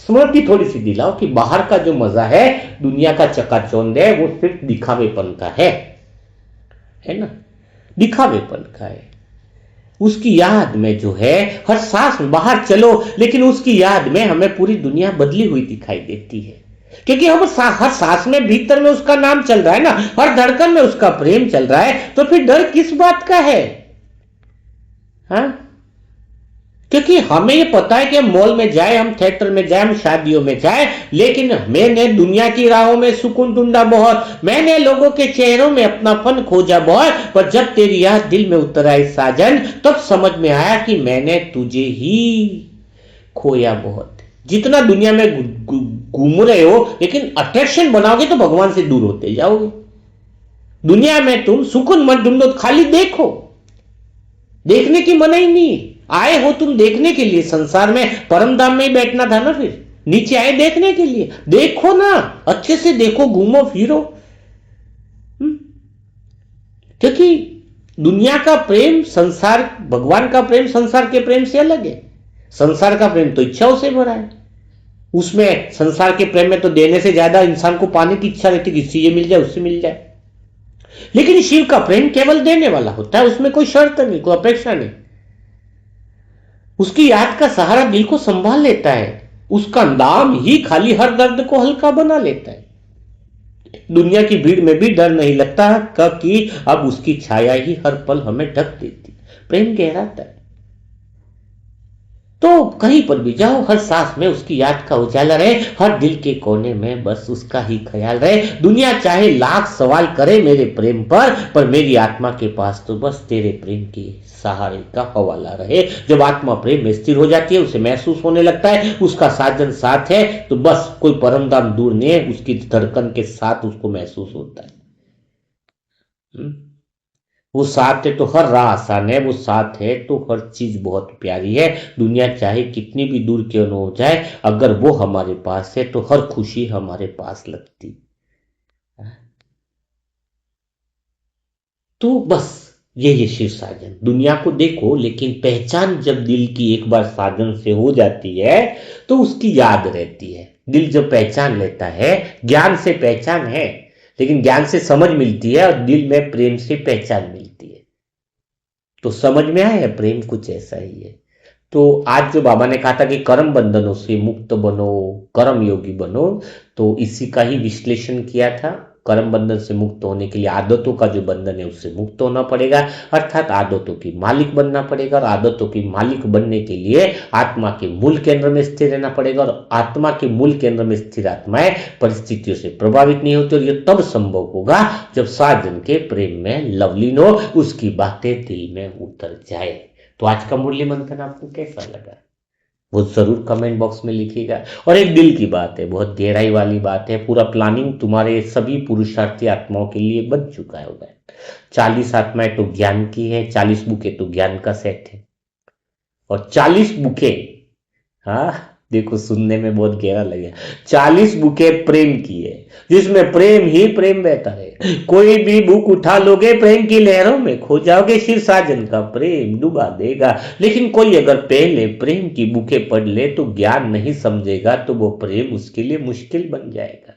स्मृति थोड़ी सी दिलाओ कि बाहर का जो मजा है, दुनिया का चकाचौंध है, वो सिर्फ दिखावेपन का है ना, दिखावेपन का है। उसकी याद में जो है हर सांस में, बाहर चलो लेकिन उसकी याद में हमें पूरी दुनिया बदली हुई दिखाई देती है, क्योंकि हम हर सांस में भीतर में उसका नाम चल रहा है ना, हर धड़कन में उसका प्रेम चल रहा है। तो फिर डर किस बात का है? हाँ, क्योंकि हमें ये पता है कि हम मॉल में जाए, हम थिएटर में जाए, हम शादियों में जाए, लेकिन मैंने दुनिया की राहों में सुकून ढूंढा बहुत, मैंने लोगों के चेहरों में अपनापन खोजा बहुत, पर जब तेरी याद दिल में उतर आई साजन, तब समझ में आया कि मैंने तुझे ही खोया बहुत। जितना दुनिया में घूम रहे हो, लेकिन अट्रैक्शन बनाओगे तो भगवान से दूर होते जाओगे। दुनिया में तुम सुकून मत ढूंढो, खाली देखो। देखने की मनाही नहीं, आए हो तुम देखने के लिए। संसार में परम धाम में ही बैठना था ना, फिर नीचे आए देखने के लिए। देखो ना, अच्छे से देखो, घूमो फिरो। क्योंकि दुनिया का प्रेम, संसार, भगवान का प्रेम संसार के प्रेम से अलग है। संसार का प्रेम तो इच्छाओं से भरा है। उसमें संसार के प्रेम में तो देने से ज्यादा इंसान को पाने की इच्छा रहती है, इससे ये मिल जाए, उससे मिल जाए। लेकिन शिव का प्रेम केवल देने वाला होता है, उसमें कोई शर्त नहीं, कोई अपेक्षा नहीं। उसकी याद का सहारा दिल को संभाल लेता है, उसका नाम ही खाली हर दर्द को हल्का बना लेता है। दुनिया की भीड़ में भी डर नहीं लगता कि अब उसकी छाया ही हर पल हमें ढक देती। प्रेम गहराता है तो कहीं पर भी जाओ, हर सांस में उसकी याद का उजाला रहे, हर दिल के कोने में बस उसका ही ख्याल रहे। दुनिया चाहे लाख सवाल करे मेरे प्रेम पर मेरी आत्मा के पास तो बस तेरे प्रेम के सहारे का हवाला रहे। जब आत्मा प्रेम में स्थिर हो जाती है, उसे महसूस होने लगता है उसका साजन साथ है, तो बस कोई परमधाम दूर नहीं है, उसकी धड़कन के साथ उसको महसूस होता है। वो साथ है तो हर राह आसान है, वो साथ है तो हर चीज बहुत प्यारी है। दुनिया चाहे कितनी भी दूर क्यों न हो जाए, अगर वो हमारे पास है तो हर खुशी हमारे पास लगती। तो बस ये शिव साजन, दुनिया को देखो लेकिन पहचान जब दिल की एक बार साजन से हो जाती है तो उसकी याद रहती है। दिल जब पहचान लेता है, ज्ञान से पहचान है, लेकिन ज्ञान से समझ मिलती है और दिल में प्रेम से पहचान मिलती है। तो समझ में आया, प्रेम कुछ ऐसा ही है। तो आज जो बाबा ने कहा था कि कर्म बंधनों से मुक्त बनो, कर्म योगी बनो, तो इसी का ही विश्लेषण किया था। कर्म बंधन से मुक्त होने के लिए आदतों का जो बंधन है उससे मुक्त होना पड़ेगा, अर्थात आदतों की मालिक बनना पड़ेगा। और आदतों की मालिक बनने के लिए आत्मा के मूल केंद्र में स्थिर रहना पड़ेगा, और आत्मा के मूल केंद्र में स्थिर आत्माएं परिस्थितियों से प्रभावित नहीं होती। और यह तब संभव होगा जब साजन के प्रेम में लवलीन हो, उसकी बातें दिल में उतर जाए। तो आज का मूल्य मंथन आपको कैसा लगा, वो जरूर कमेंट बॉक्स में लिखिएगा। और एक दिल की बात है, बहुत गहराई वाली बात है, पूरा प्लानिंग तुम्हारे सभी पुरुषार्थी आत्माओं के लिए बन चुका होगा। 40 आत्माएं तो ज्ञान की है, 40 बुके तो ज्ञान का सेट है, और 40 बुके, हाँ देखो सुनने में बहुत गहरा लगे, 40 बुके प्रेम की है, जिसमें प्रेम ही प्रेम बहता है। कोई भी बुक उठा लोगे प्रेम की लहरों में खो जाओगे, शिव साजन का प्रेम डुबा देगा। लेकिन कोई अगर पहले प्रेम की बुके पढ़ ले तो ज्ञान नहीं समझेगा, तो वो प्रेम उसके लिए मुश्किल बन जाएगा।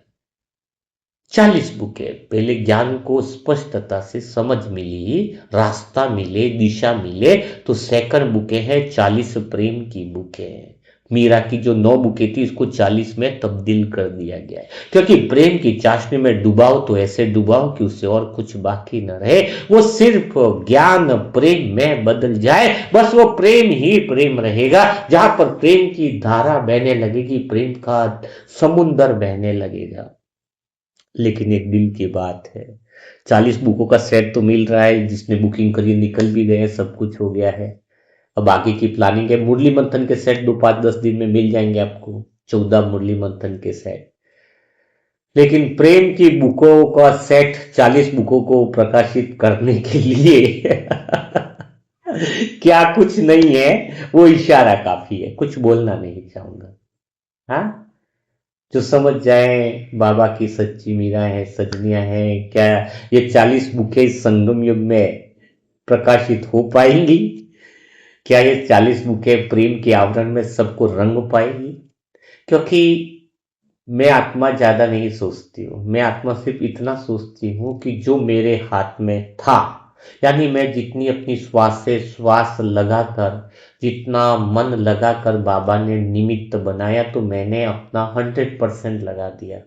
40 बुके, पहले ज्ञान को स्पष्टता से समझ मिली, रास्ता मिले, दिशा मिले, तो सेकंड बुके है 40 प्रेम की बुके। मीरा की जो 9 बुके थी इसको 40 में तब्दील कर दिया गया है, क्योंकि प्रेम की चाशनी में डुबाओ तो ऐसे डुबाओ कि उसे और कुछ बाकी न रहे, वो सिर्फ ज्ञान प्रेम में बदल जाए, बस वो प्रेम ही प्रेम रहेगा। जहां पर प्रेम की धारा बहने लगेगी, प्रेम का समुंदर बहने लगेगा। लेकिन एक दिल की बात है, 40 बुकों का सेट तो मिल रहा है, जिसने बुकिंग करी निकल भी गए, सब कुछ हो गया है। अब आगे की प्लानिंग है, मुरली मंथन के सेट 2 5 10 दिन में मिल जाएंगे आपको, 14 मुरली मंथन के सेट। लेकिन प्रेम की बुकों का सेट 40 बुकों को प्रकाशित करने के लिए क्या कुछ नहीं है, वो इशारा काफी है, कुछ बोलना नहीं चाहूंगा। हाँ, जो समझ जाए बाबा की सच्ची मीरा है, सजनियां हैं क्या, ये 40 बुकें इस संगम युग में प्रकाशित हो पाएंगी? क्या ये 40 बुकें प्रेम के आवरण में सबको रंग पाएगी? क्योंकि मैं आत्मा ज्यादा नहीं सोचती हूँ, मैं आत्मा सिर्फ इतना सोचती हूँ कि जो मेरे हाथ में था, यानी मैं जितनी अपनी श्वास से श्वास लगाकर, जितना मन लगाकर बाबा ने निमित्त बनाया, तो मैंने अपना 100% लगा दिया।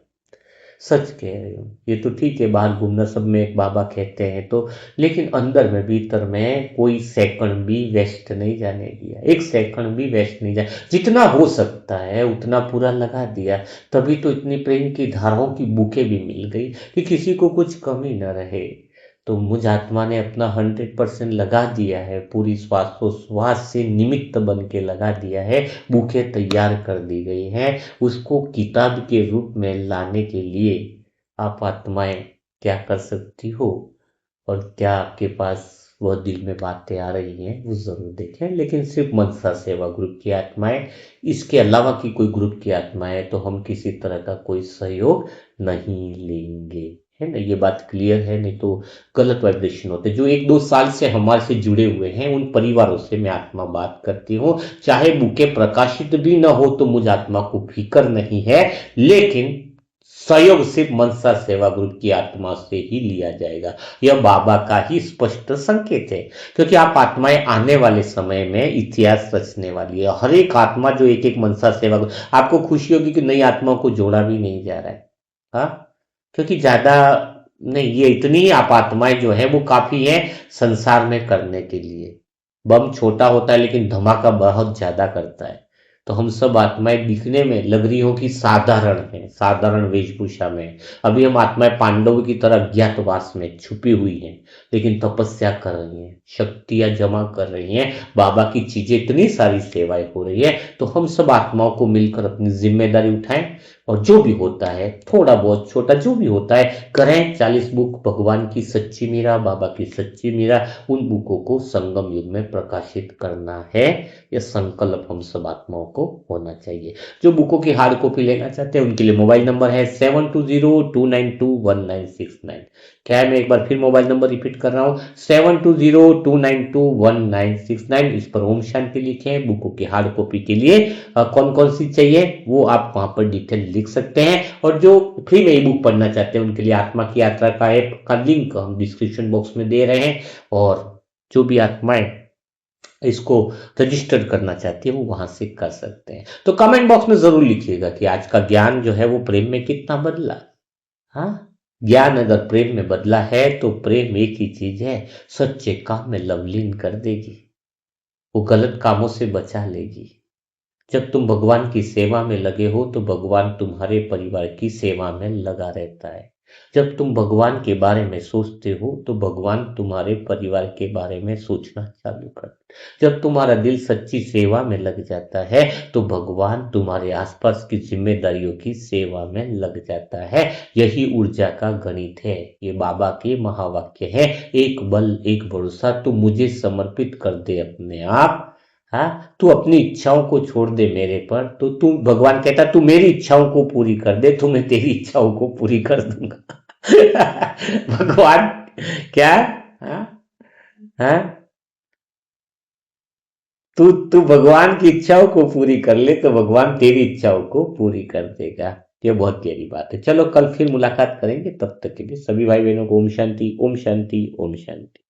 सच कह रही हूँ, ये तो ठीक है बाहर घूमना सब में एक बाबा कहते हैं तो, लेकिन अंदर में भीतर में कोई सेकंड भी वेस्ट नहीं जाने दिया, एक सेकंड भी वेस्ट नहीं जाए, जितना हो सकता है उतना पूरा लगा दिया। तभी तो इतनी प्रेम की धाराओं की बुके भी मिल गई कि किसी को कुछ कमी न रहे। तो मुझ आत्मा ने अपना 100% लगा दिया है, पूरी श्वासोश्वास से निमित्त बन के लगा दिया है, बुके तैयार कर दी गई हैं। उसको किताब के रूप में लाने के लिए आप आत्माएं क्या कर सकती हो, और क्या आपके पास वह दिल में बातें आ रही हैं, वो जरूर देखें। लेकिन सिर्फ मनसा सेवा ग्रुप की आत्माएं, इसके अलावा की कोई ग्रुप की आत्माएं तो हम किसी तरह का कोई सहयोग नहीं लेंगे, है ना, ये बात क्लियर है। नहीं तो गलत वाइब्रेशन होते, जो 1 2 साल से हमारे से जुड़े हुए हैं उन परिवारों से मैं आत्मा बात करती हूँ। चाहे बुके प्रकाशित भी न हो तो मुझ आत्मा को फिक्र नहीं है, लेकिन सहयोग सिर्फ मनसा सेवा ग्रुप की आत्मा से ही लिया जाएगा। यह बाबा का ही स्पष्ट संकेत है, क्योंकि आप आत्माएं आने वाले समय में इतिहास रचने वाली है। हर एक आत्मा जो एक एक मनसा सेवा ग्रुप, आपको खुशी होगी कि नई आत्माओं को जोड़ा भी नहीं जा रहा है। हाँ, क्योंकि ज्यादा नहीं, ये इतनी ही आपातमाएं जो है वो काफी है संसार में करने के लिए। बम छोटा होता है लेकिन धमाका बहुत ज्यादा करता है। तो हम सब आत्माएं दिखने में लग रही हो कि साधारण है, साधारण वेशभूषा में। अभी हम आत्माएं पांडवों की तरह अज्ञातवास में छुपी हुई हैं, लेकिन तपस्या कर रही हैं, शक्तियां जमा कर रही हैं, बाबा की चीजें इतनी सारी सेवाएं हो रही है। तो हम सब आत्माओं को मिलकर अपनी जिम्मेदारी उठाएं, और जो भी होता है थोड़ा बहुत छोटा जो भी होता है करें। 40 बुक भगवान की सच्ची मीरा, बाबा की सच्ची मीरा, उन बुकों को संगम युग में प्रकाशित करना है। यह संकल्प हम सब आत्माओं को होना चाहिए। जो बुकों की हार्ड कॉपी लेना चाहते हैं उनके लिए मोबाइल नंबर है 7202921969। क्या है, मैं एक बार फिर मोबाइल नंबर रिपीट कर रहा हूँ, 7202921969। इस पर ओम शांति लिखें। बुकों की हार्ड कॉपी के लिए कौन कौन सी चाहिए वो आप वहां पर डिटेल लिख सकते हैं। और जो फ्री में ई बुक पढ़ना चाहते हैं उनके लिए आत्मा की यात्रा का ऐप का लिंक हम डिस्क्रिप्शन बॉक्स में दे रहे हैं। और जो भी आत्माएं इसको रजिस्टर करना चाहती है वो वहां से कर सकते हैं। तो कमेंट बॉक्स में जरूर लिखिएगा कि आज का ज्ञान जो है वो प्रेम में कितना बदला। हाँ, ज्ञान अगर प्रेम में बदला है तो प्रेम एक ही चीज है, सच्चे काम में लवलीन कर देगी, वो गलत कामों से बचा लेगी। जब तुम भगवान की सेवा में लगे हो तो भगवान तुम्हारे परिवार की सेवा में लगा रहता है। जब तुम भगवान के बारे में सोचते हो तो भगवान तुम्हारे परिवार के बारे में सोचना चालू कर। जब तुम्हारा दिल सच्ची सेवा में लग जाता है तो भगवान तुम्हारे आसपास की जिम्मेदारियों की सेवा में लग जाता है। यही ऊर्जा का गणित है। ये बाबा के महावाक्य है, एक बल एक भरोसा, तू मुझे समर्पित कर दे अपने आप। हाँ, तू अपनी इच्छाओं को छोड़ दे मेरे पर, तो तू, भगवान कहता तू मेरी इच्छाओं को पूरी कर दे तो मैं तेरी इच्छाओं को पूरी कर दूंगा। भगवान क्या, हाँ, हाँ, तू भगवान की इच्छाओं को पूरी कर ले तो भगवान तेरी इच्छाओं को पूरी कर देगा। ये बहुत गहरी बात है। चलो कल फिर मुलाकात करेंगे, तब तक के लिए सभी भाई बहनों को ओम शांति, ओम शांति, ओम शांति।